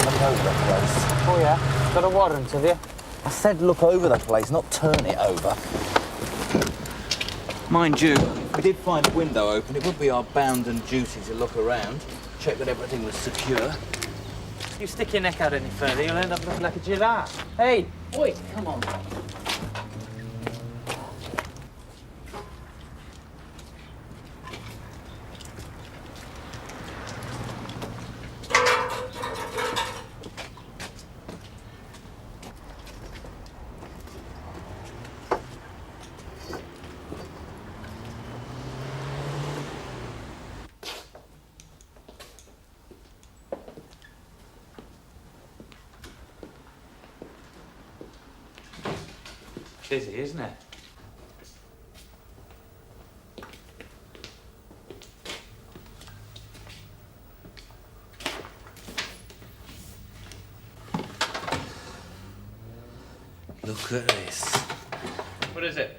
Look over the place. Oh, yeah? Got a warrant, have you? I said look over the place, not turn it over. Mind you, if we did find a window open, it would be our bounden duty to look around, check that everything was secure. You stick your neck out any further, you'll end up looking like a giraffe. Hey! Oi, come on. Busy, isn't it? Look at this. What is it?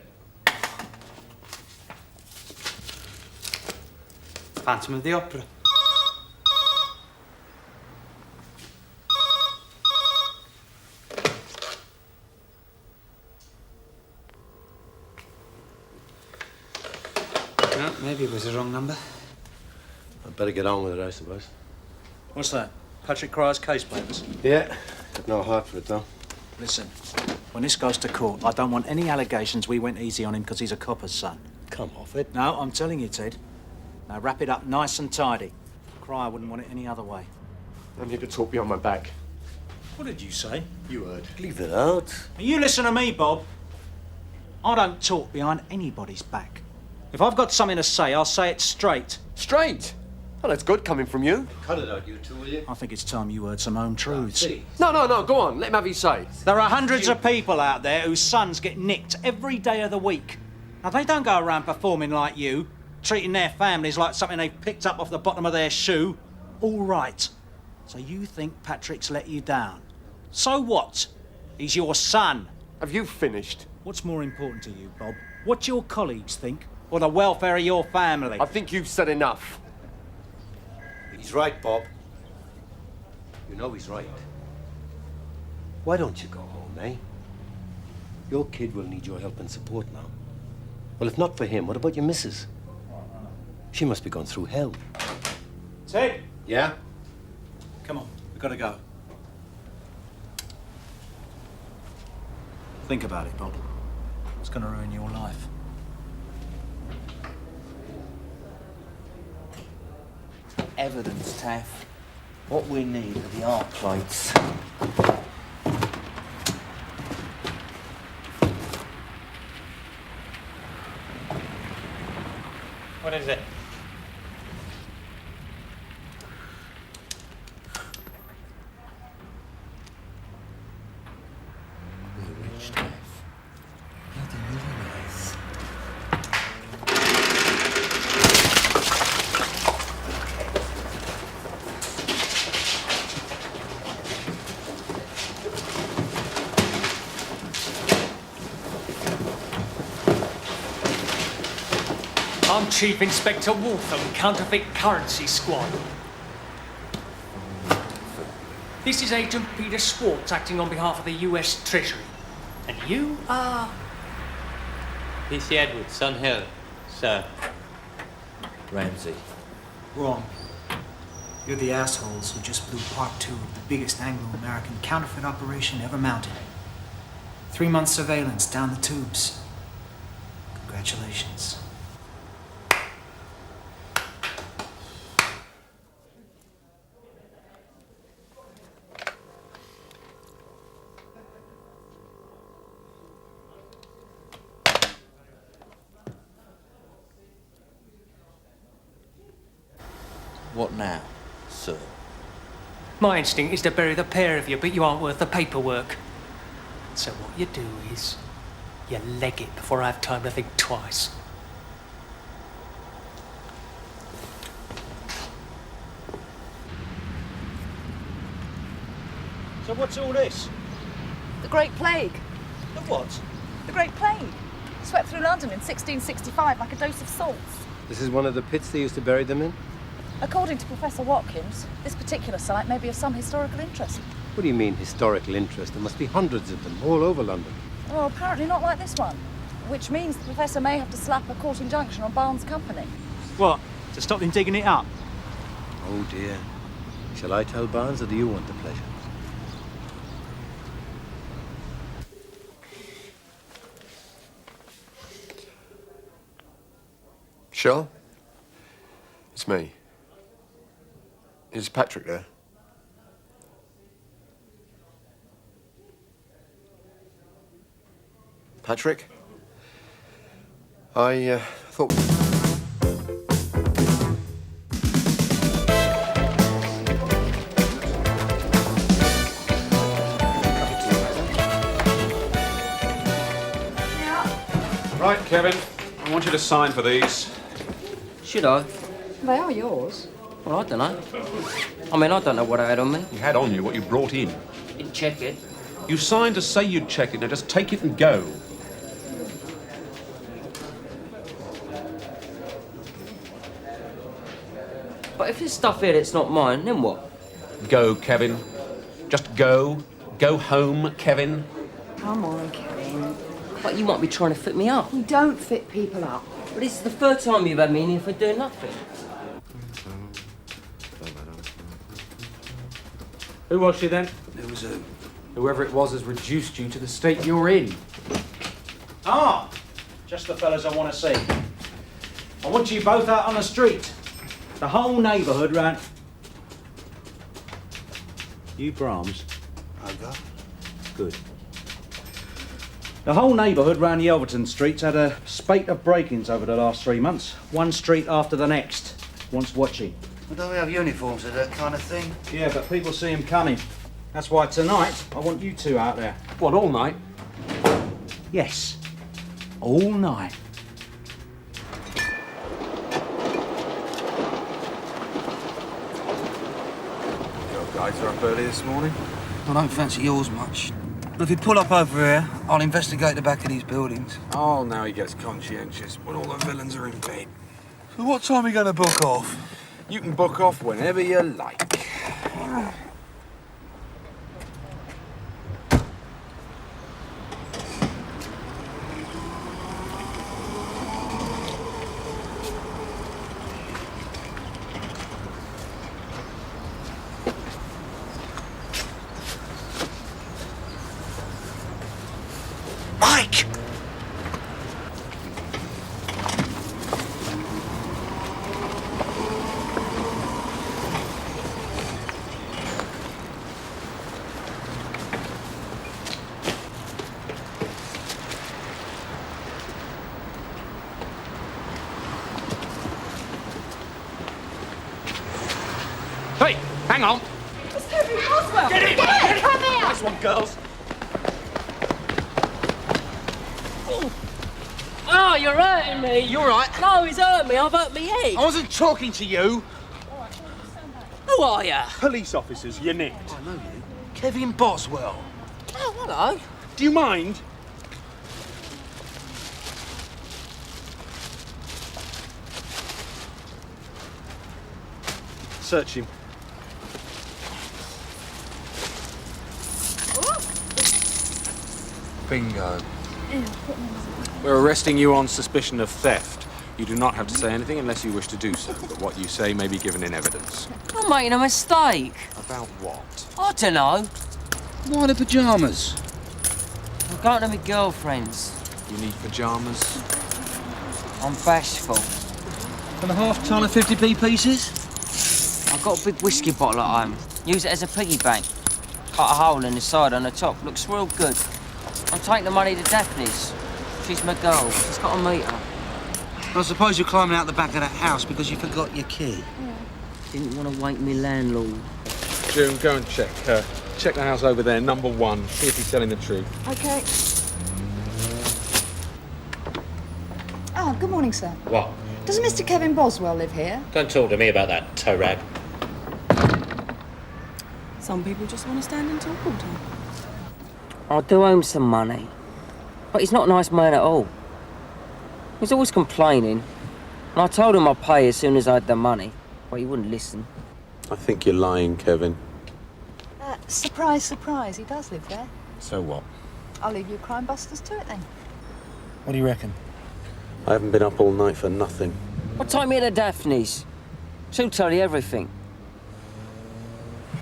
Phantom of the Opera. No, maybe it was the wrong number. I'd better get on with it, I suppose. What's that? Patrick Cryer's case papers? Yeah, got no heart for it, though. Listen, when this goes to court, I don't want any allegations we went easy on him because he's a copper's son. Come off it. No, I'm telling you, Ted. Now wrap it up nice and tidy. Cryer wouldn't want it any other way. I need to talk behind my back. What did you say? You heard. Leave it out. You listen to me, Bob. I don't talk behind anybody's back. If I've got something to say, I'll say it straight. Straight? Oh, that's good coming from you. Cut it out, you two, will you? I think it's time you heard some own truths. No, go on. Let him have his say. There are hundreds of people out there whose sons get nicked every day of the week. Now, they don't go around performing like you, treating their families like something they've picked up off the bottom of their shoe. All right. So you think Patrick's let you down. So what? He's your son. Have you finished? What's more important to you, Bob? What your colleagues think, or the welfare of your family? I think you've said enough. He's right, Bob. You know he's right. Why don't you go home, eh? Your kid will need your help and support now. Well, if not for him, what about your missus? She must be going through hell. Ted? Yeah? Come on, we've got to go. Think about it, Bob. It's going to ruin your life. Evidence, Taff. What we need are the arc plates. What is it? We're rich, Taff. Bloody millionaires. I'm Chief Inspector Waltham, Counterfeit Currency Squad. This is Agent Peter Schwartz acting on behalf of the US Treasury. And you are... P.C. Edwards, Sun Hill, sir. Ramsey. Wrong. You're the assholes who just blew part 2 of the biggest Anglo-American counterfeit operation ever mounted. 3-month surveillance down the tubes. Congratulations. What now, sir? My instinct is to bury the pair of you, but you aren't worth the paperwork. So what you do is, you leg it before I have time to think twice. So what's all this? The Great Plague. The what? The Great Plague. Swept through London in 1665 like a dose of salts. This is one of the pits they used to bury them in? According to Professor Watkins, this particular site may be of some historical interest. What do you mean, historical interest? There must be hundreds of them all over London. Well, apparently not like this one. Which means the Professor may have to slap a court injunction on Barnes' company. What? To stop them digging it up? Oh dear. Shall I tell Barnes, or do you want the pleasure? Shell? It's me. Is Patrick there? Patrick? I thought... Right, Kevin. I want you to sign for these. Should I? They are yours. Well, I don't know. I mean, I don't know what I had on me. You had on you what you brought in. Didn't check it. You signed to say you'd check it. Now just take it and go. But if there's stuff here that's not mine, then what? Go, Kevin. Just go. Go home, Kevin. Come on, Kevin. But you might be trying to fit me up. We don't fit people up. But this is the third time you've had me in here for doing nothing. Who was she then? It was who? Whoever it was has reduced you to the state you're in. Ah! Just the fellas I want to see. I want you both out on the street. The whole neighbourhood round... You Brahms? I got. Good. The whole neighbourhood round the Elverton streets had a spate of break-ins over the last 3 months. One street after the next. Wants watching. Well, don't we have uniforms for that kind of thing? Yeah, but people see him coming. That's why tonight I want you two out there. What, all night? Yes. All night. Your guys are up early this morning? I don't fancy yours much. But if you pull up over here, I'll investigate the back of these buildings. Oh, now he gets conscientious when all the villains are in bed. So what time are you going to book off? You can book off whenever you like. Mike! Hey, hang on. It's Toby Boswell! Get in! Get in! Come here! Nice one, girls. Oh, you're hurting me. You all right? No, he's hurt me. I've hurt me head. I wasn't talking to you. Who are you? Police officers, you nicked. I know you. Kevin Boswell. Oh, hello. Do you mind? Search him. Bingo. We're arresting you on suspicion of theft. You do not have to say anything unless you wish to do so, but what you say may be given in evidence. You're making a mistake. About what? I don't know. Why the pyjamas? I'm going to my girlfriend's. You need pyjamas? I'm bashful. And a half ton of 50p pieces? I've got a big whiskey bottle at home. Use it as a piggy bank. Cut a hole in the side on the top. Looks real good. I'm taking the money to Daphne's. She's my girl. She's got to meet her. I suppose you're climbing out the back of that house because you forgot your key. Didn't want to wake me landlord. June, go and check check the house over there, number 1. See if he's telling the truth. Okay. Oh, good morning, sir. What? Does Mr. Kevin Boswell live here? Don't talk to me about that toe rag. Some people just want to stand and talk all the time. I do owe him some money. But he's not a nice man at all. He's always complaining. And I told him I'd pay as soon as I had the money. But he wouldn't listen. I think you're lying, Kevin. Surprise, surprise, he does live there. So what? I'll leave you crime busters to it then. What do you reckon? I haven't been up all night for nothing. Well, take me to Daphne's. She'll tell you everything.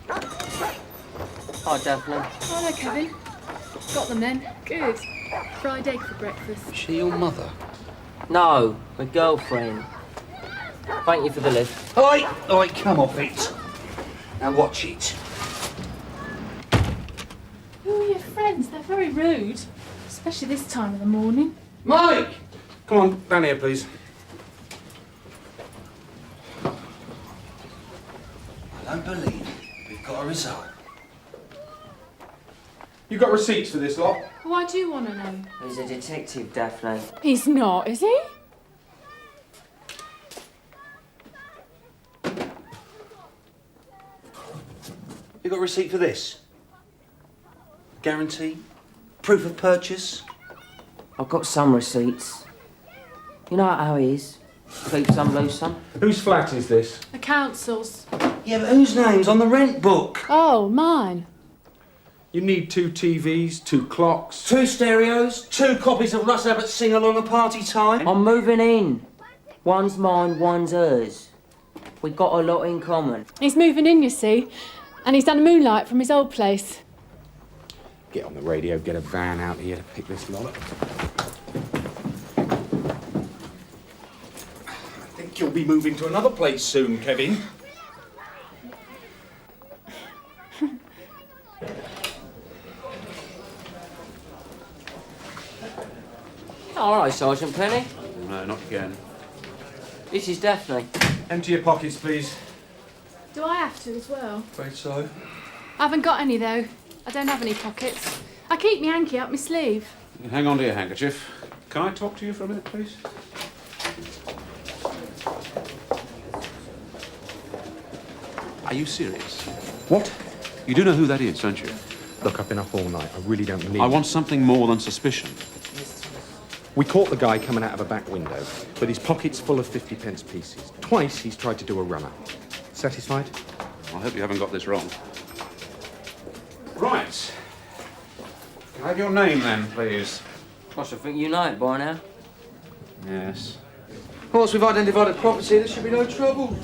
Hi, Daphne. Hello, Kevin. Got them then. Good. Fried egg for breakfast. Is she your mother? No, my girlfriend. Thank you for the lift. Oi! Oi, come off it. Now watch it. Who are your friends? They're very rude. Especially this time of the morning. Mike! Come on, down here, please. I don't believe it. We've got a result. You got receipts for this lot? Why do you want to know? He's a detective, Daphne. He's not, is he? You got a receipt for this? Guarantee? Proof of purchase? I've got some receipts. You know how he is. Keep some, lose some. Whose flat is this? The council's. Yeah, but whose name's on the rent book? Oh, mine. You need 2 TVs, 2 clocks. 2 stereos, 2 copies of Russ Abbott Sing Along a Party Time. I'm moving in. One's mine, one's hers. We got a lot in common. He's moving in, you see. And he's done a moonlight from his old place. Get on the radio, get a van out here to pick this lot up. I think you'll be moving to another place soon, Kevin. All right, Sergeant Penny. No, not again. This is Daphne. Empty your pockets, please. Do I have to as well? Afraid so. I haven't got any, though. I don't have any pockets. I keep my hanky up my sleeve. You can hang on to your handkerchief. Can I talk to you for a minute, please? Are you serious? What? You do know who that is, don't you? Look, I've been up all night. I really don't need... I want something more than suspicion. We caught the guy coming out of a back window with his pockets full of 50-pence pieces. Twice he's tried to do a runner. Satisfied? I hope you haven't got this wrong. Right. Can I have your name then, please? I should think you know it by now. Yes. Once we've identified a property, there should be no trouble.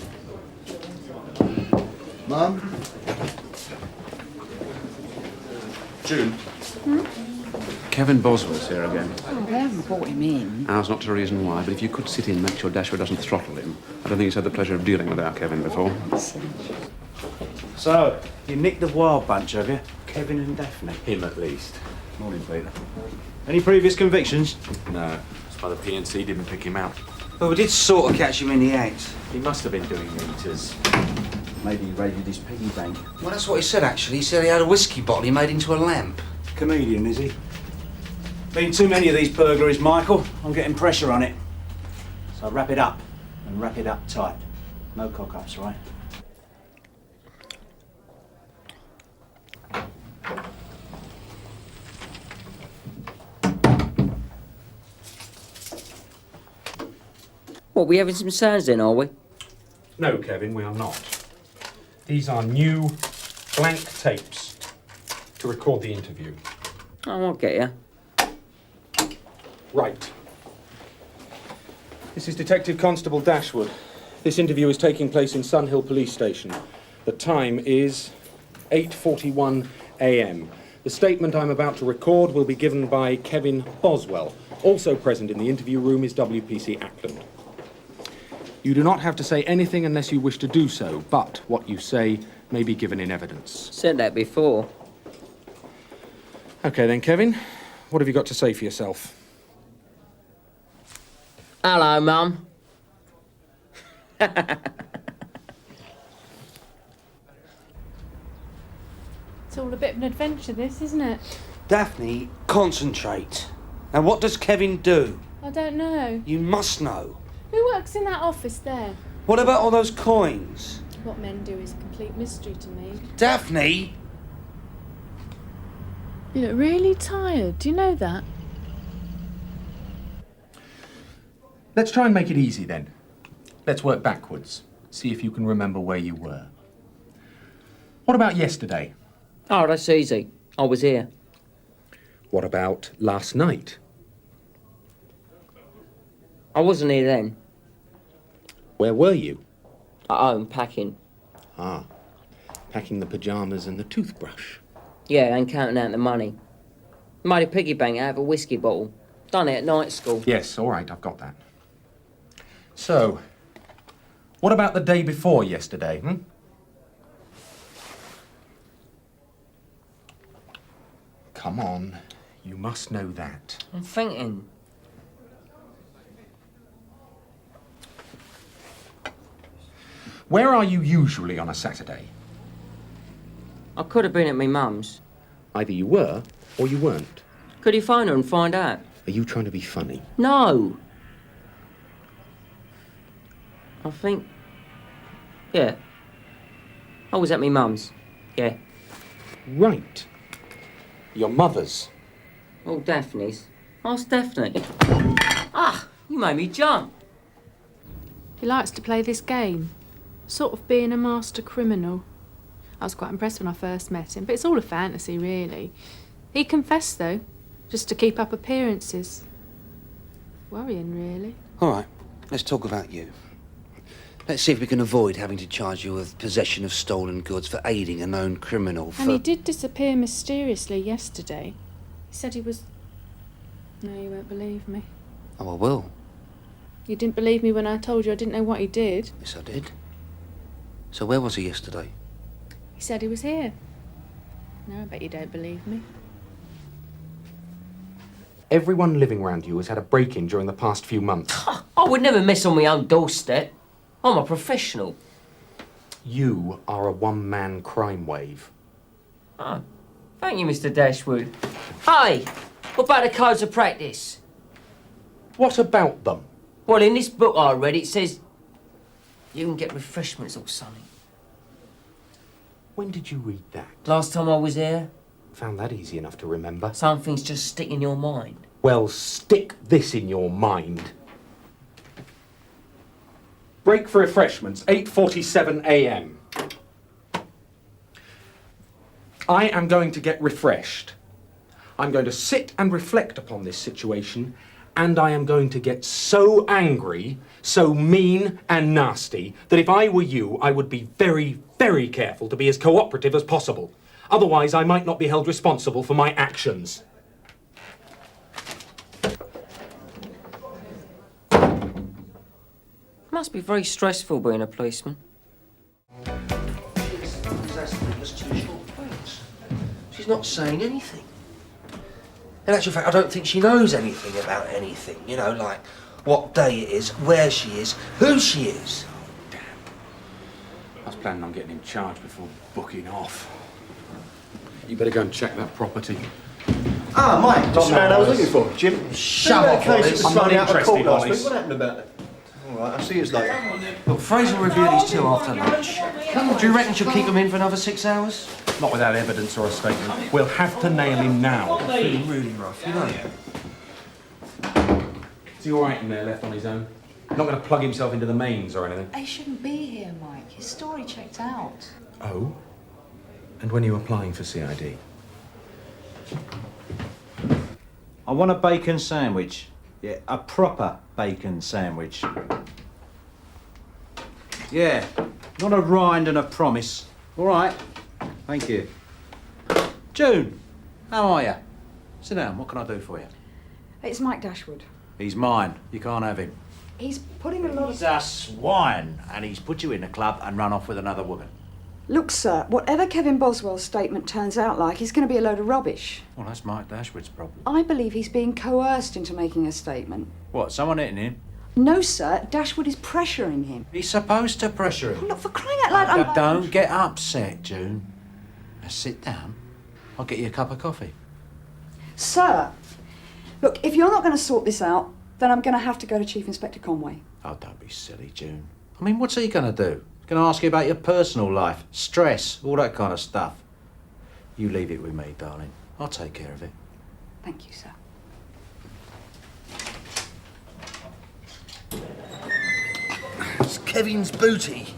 Mum? June. Kevin Boswell's here again. Oh, they haven't brought him in. Now's not a reason why, but if you could sit in, make sure Dashwood doesn't throttle him. I don't think he's had the pleasure of dealing with our Kevin before. So, you nicked the wild bunch, have you? Kevin and Daphne. Him, at least. Morning, Peter. Any previous convictions? No. That's why the PNC didn't pick him out. Well, we did sort of catch him in the act. He must have been doing meters. Maybe he raided his piggy bank. Well, that's what he said, actually. He said he had a whiskey bottle he made into a lamp. Comedian, is he? Been too many of these burglaries, Michael. I'm getting pressure on it. So wrap it up, and wrap it up tight. No cock-ups, right? What, we having some sounds then, are we? No, Kevin, we are not. These are new blank tapes to record the interview. Oh, I'll get you. Right. This is Detective Constable Dashwood. This interview is taking place in Sun Hill Police Station. The time is 8:41 a.m. The statement I'm about to record will be given by Kevin Boswell. Also present in the interview room is WPC Ackland. You do not have to say anything unless you wish to do so, but what you say may be given in evidence. Said that before. Okay then, Kevin. What have you got to say for yourself? Hello, Mum. It's all a bit of an adventure, this, isn't it? Daphne, concentrate. Now, what does Kevin do? I don't know. You must know. Who works in that office there? What about all those coins? What men do is a complete mystery to me. Daphne! You look really tired. Do you know that? Let's try and make it easy then. Let's work backwards. See if you can remember where you were. What about yesterday? Oh, that's easy. I was here. What about last night? I wasn't here then. Where were you? At home, packing. Ah, packing the pyjamas and the toothbrush. Yeah, and counting out the money. Made a piggy bank out of a whiskey bottle. Done it at night school. Yes, all right, I've got that. So, what about the day before yesterday, Come on, you must know that. I'm thinking. Where are you usually on a Saturday? I could have been at my mum's. Either you were or you weren't. Could you phone her and find out? Are you trying to be funny? No. I think... Yeah. I was at my mum's. Yeah. Right. Your mother's. Oh, Daphne's. Ask Daphne. Ah, you made me jump. He likes to play this game. Sort of being a master criminal. I was quite impressed when I first met him, but it's all a fantasy, really. He confessed, though, just to keep up appearances. Worrying, really. All right, let's talk about you. Let's see if we can avoid having to charge you with possession of stolen goods for aiding a known criminal for... And he did disappear mysteriously yesterday. He said he was... No, you won't believe me. Oh, I will. You didn't believe me when I told you I didn't know what he did. Yes, I did. So where was he yesterday? He said he was here. No, I bet you don't believe me. Everyone living round you has had a break-in during the past few months. I would never miss on my own doorstep. I'm a professional. You are a one-man crime wave. Oh, thank you, Mr. Dashwood. Hey, what about the codes of practice? What about them? Well, in this book I read, it says you can get refreshments or something. When did you read that? Last time I was here. Found that easy enough to remember. Some things just stick in your mind. Well, stick this in your mind. Break for refreshments, 8:47 a.m. I am going to get refreshed. I'm going to sit and reflect upon this situation, and I am going to get so angry, so mean and nasty, that if I were you, I would be very, very careful to be as cooperative as possible. Otherwise, I might not be held responsible for my actions. Must be very stressful being a policeman. She's not saying anything. In actual fact, I don't think she knows anything about anything. You know, like what day it is, where she is, who she is. Damn. I was planning on getting in charge before booking off. You better go and check that property. Ah, Mike, just the man I was looking for. Jim, shut up, Hollis. I'm not interested, Hollis. What happened about it? All right, I'll see you later. Look, Fraser will review these two after lunch. Do you reckon she'll keep them in for another 6 hours? Not without evidence or a statement. We'll have to nail him now. I'm feeling really rough, you know. Is he all right in there, left on his own? Not going to plug himself into the mains or anything? He shouldn't be here, Mike. His story checked out. Oh? And when are you applying for CID? I want a bacon sandwich. Yeah, a proper bacon sandwich. Yeah, not a rind and a promise. All right. Thank you. June, how are you? Sit down. What can I do for you? It's Mike Dashwood. He's mine. You can't have him. He's putting a lot He's of... a swine, and he's put you in the club and run off with another woman. Look, sir, whatever Kevin Boswell's statement turns out like, he's going to be a load of rubbish. Well, that's Mike Dashwood's problem. I believe he's being coerced into making a statement. What, someone hitting him? No, sir, Dashwood is pressuring him. He's supposed to pressure him. Look, for crying out loud, Don't get upset, June. Now sit down. I'll get you a cup of coffee. Sir, look, if you're not going to sort this out, then I'm going to have to go to Chief Inspector Conway. Oh, don't be silly, June. I mean, what's he going to do? He's going to ask you about your personal life, stress, all that kind of stuff. You leave it with me, darling. I'll take care of it. Thank you, sir. It's Kevin's booty.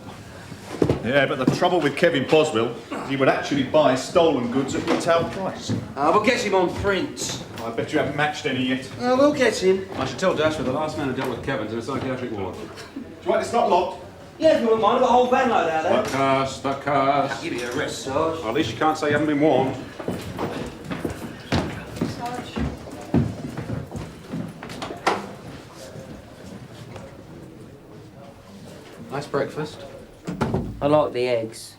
Yeah, but the trouble with Kevin Boswell is he would actually buy stolen goods at retail price. We'll get him on print. I bet you haven't matched any yet. We'll get him. I should tell Dashwood the last man who dealt with Kevin's in a psychiatric ward. Do you want it's not locked? Yeah, if you wouldn't mind, I've got a whole van load out there. The curse. I'll give you a rest, Sarge. Well, at least you can't say you haven't been warned. Nice breakfast. I like the eggs.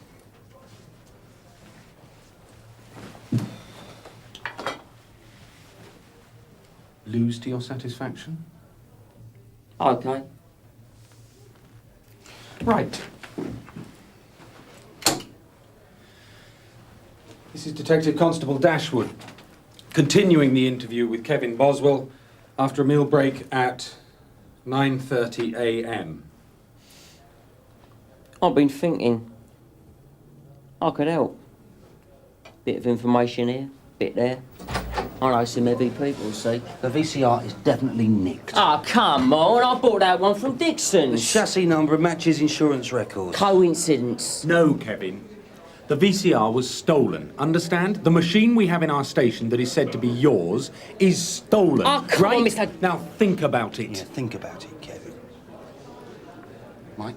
Lose to your satisfaction? Okay. Right. This is Detective Constable Dashwood, continuing the interview with Kevin Boswell after a meal break at 9:30 a.m. I've been thinking I could help. Bit of information here, bit there. I know some heavy people, see. The VCR is definitely nicked. Oh, come on, I bought that one from The Dixon's. chassis number matches insurance records. Coincidence. No, Kevin. The VCR was stolen. Understand? The machine we have in our station that is said to be yours is stolen. Oh, come on, right? Mr. Now think about it. Yeah, think about it, Kevin. Mike?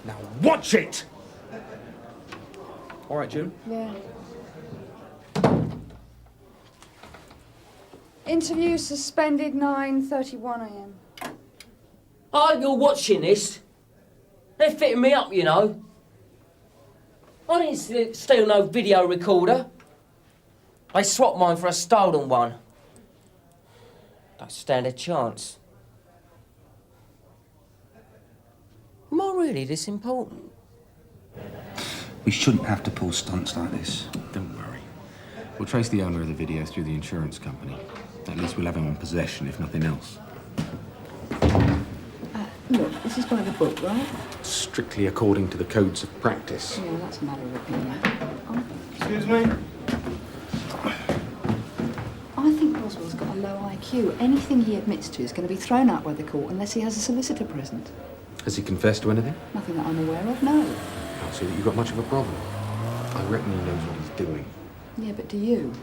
Now watch it! All right, June? Yeah. Interview suspended 9:31 a.m. Oh, you're watching this. They're fitting me up, you know. I didn't steal no video recorder. They swapped mine for a stolen one. Don't stand a chance. Am I really this important? We shouldn't have to pull stunts like this. Don't worry. We'll trace the owner of the video through the insurance company. At least we'll have him in possession, if nothing else. Look, this is by the book, right? Strictly according to the codes of practice. Yeah, that's a matter of opinion. Excuse me? I think Boswell's got a low IQ. Anything he admits to is going to be thrown out by the court unless he has a solicitor present. Has he confessed to anything? Nothing that I'm aware of, no. Can't see that you've got much of a problem. I reckon he knows what he's doing. Yeah, but do you?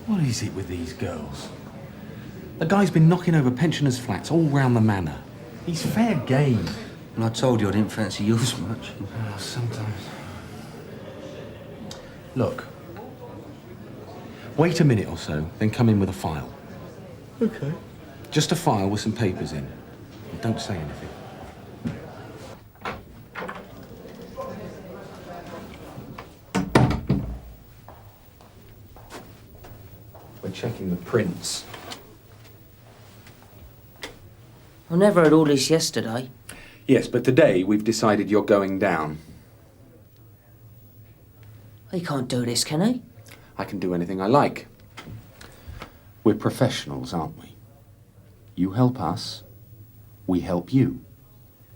What is it with these girls? The guy's been knocking over pensioners' flats all round the manor. He's fair game. And I told you I didn't fancy yours much. Oh, sometimes. Look. Wait a minute or so, then come in with a file. Okay. Just a file with some papers in. And don't say anything. We're checking the prints. I never heard all this yesterday. Yes, but today we've decided you're going down. He can't do this, can he? I can do anything I like. We're professionals, aren't we? You help us, we help you.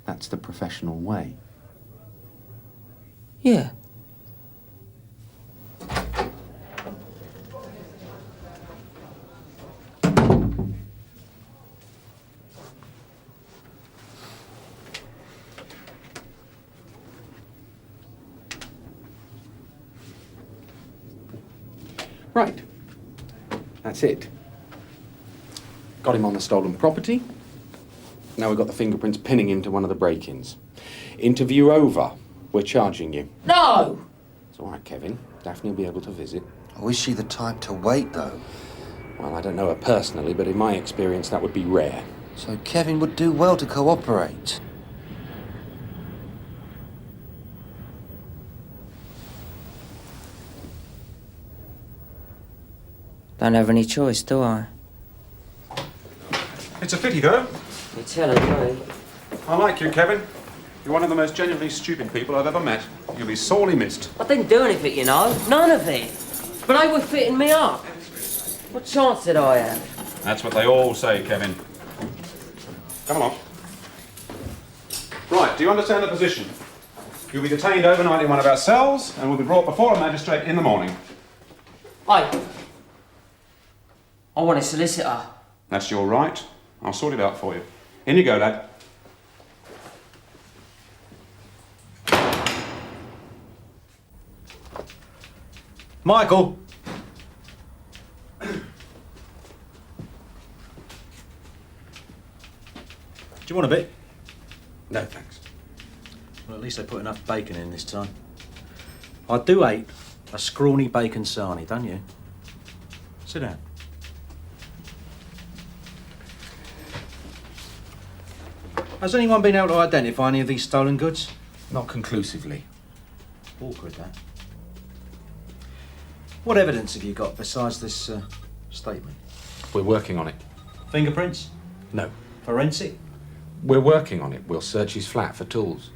That's the professional way. Yeah. That's it. Got him on the stolen property. Now we've got the fingerprints pinning him to one of the break-ins. Interview over. We're charging you. No! It's all right, Kevin. Daphne will be able to visit. Oh, is she the type to wait, though? Well, I don't know her personally, but in my experience, that would be rare. So Kevin would do well to cooperate. Don't have any choice, do I? It's a pity, though. You're telling me. I like you, Kevin. You're one of the most genuinely stupid people I've ever met. You'll be sorely missed. I didn't do anything, you know. None of it. But they were fitting me up. What chance did I have? That's what they all say, Kevin. Come along. Right, do you understand the position? You'll be detained overnight in one of our cells and will be brought before a magistrate in the morning. I want a solicitor. That's your right. I'll sort it out for you. In you go, lad. Michael! Do you want a bit? No, thanks. Well, at least they put enough bacon in this time. I do hate a scrawny bacon sarnie, don't you? Sit down. Has anyone been able to identify any of these stolen goods? Not conclusively. Awkward, that. What evidence have you got besides this statement? We're working on it. Fingerprints? No. Forensic? We're working on it. We'll search his flat for tools.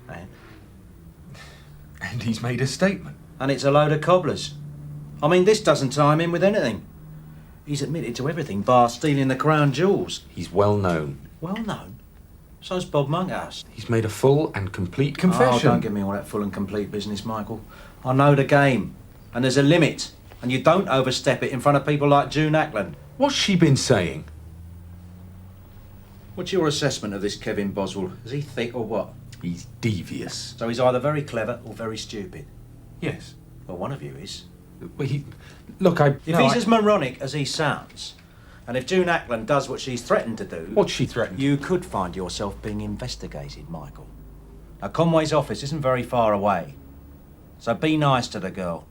And he's made a statement. And it's a load of cobblers. I mean, this doesn't tie him in with anything. He's admitted to everything bar stealing the crown jewels. He's well known. Well known? So's Bob Monkhouse. He's made a full and complete confession. Oh, don't give me all that full and complete business, Michael. I know the game. And there's a limit. And you don't overstep it in front of people like June Ackland. What's she been saying? What's your assessment of this Kevin Boswell? Is he thick or what? He's devious. So he's either very clever or very stupid? Yes. Well, one of you is. Well, If he's as moronic as he sounds, and if June Ackland does what she's threatened to do... What's she threatened? You could find yourself being investigated, Michael. Now, Conway's office isn't very far away. So be nice to the girl.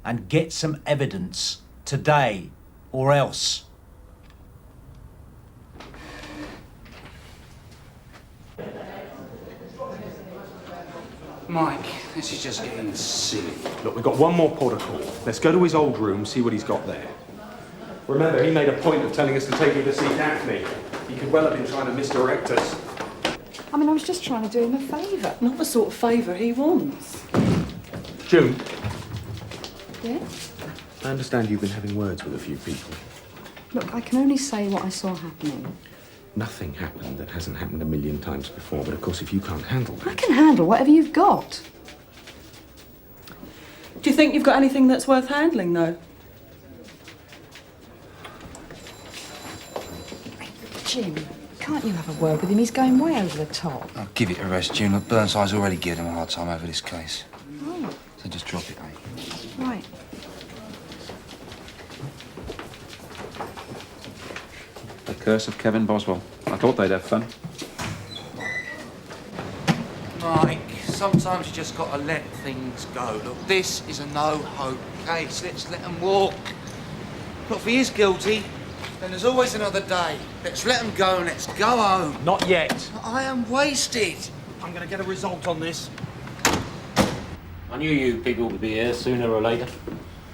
And get some evidence today, or else. Mike, this is just getting silly. Look, we've got one more port of call. Let's go to his old room, see what he's got there. Remember, he made a point of telling us to take you to see Daphne. He could well have been trying to misdirect us. I mean, I was just trying to do him a favour. Not the sort of favour he wants. June, Yeah? I understand you've been having words with a few people. Look, I can only say what I saw happening. Nothing happened that hasn't happened a million times before, but of course, if you can't handle that... I can handle whatever you've got. Do you think you've got anything that's worth handling, though? Jim, can't you have a word with him? He's going way over the top. I'll give it a rest, June. Look, Burnside's already given him a hard time over this case. Oh, So just drop it, eh? right. The curse of Kevin Boswell. I thought they'd have fun. Mike, sometimes you just got to let things go. Look, this is a no-hope case. Let's let him walk. Look, if he is guilty, then there's always another day. Let's let him go and let's go home. Not yet. I am wasted. I'm going to get a result on this. I knew you people would be here sooner or later.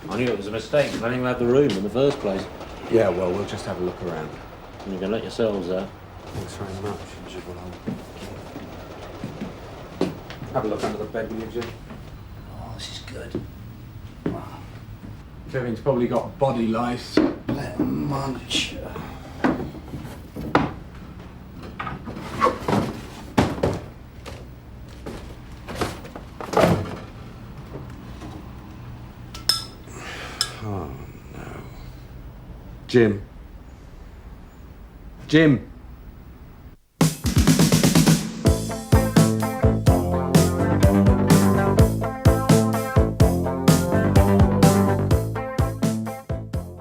I knew it was a mistake letting him have the room in the first place. Yeah, well, we'll just have a look around. You can let yourselves out. Thanks very much. Have a look under the bed, will you, Jim? Oh, this is good. Kevin's probably got body lice. Let him munch. Oh, no. Jim. Jim!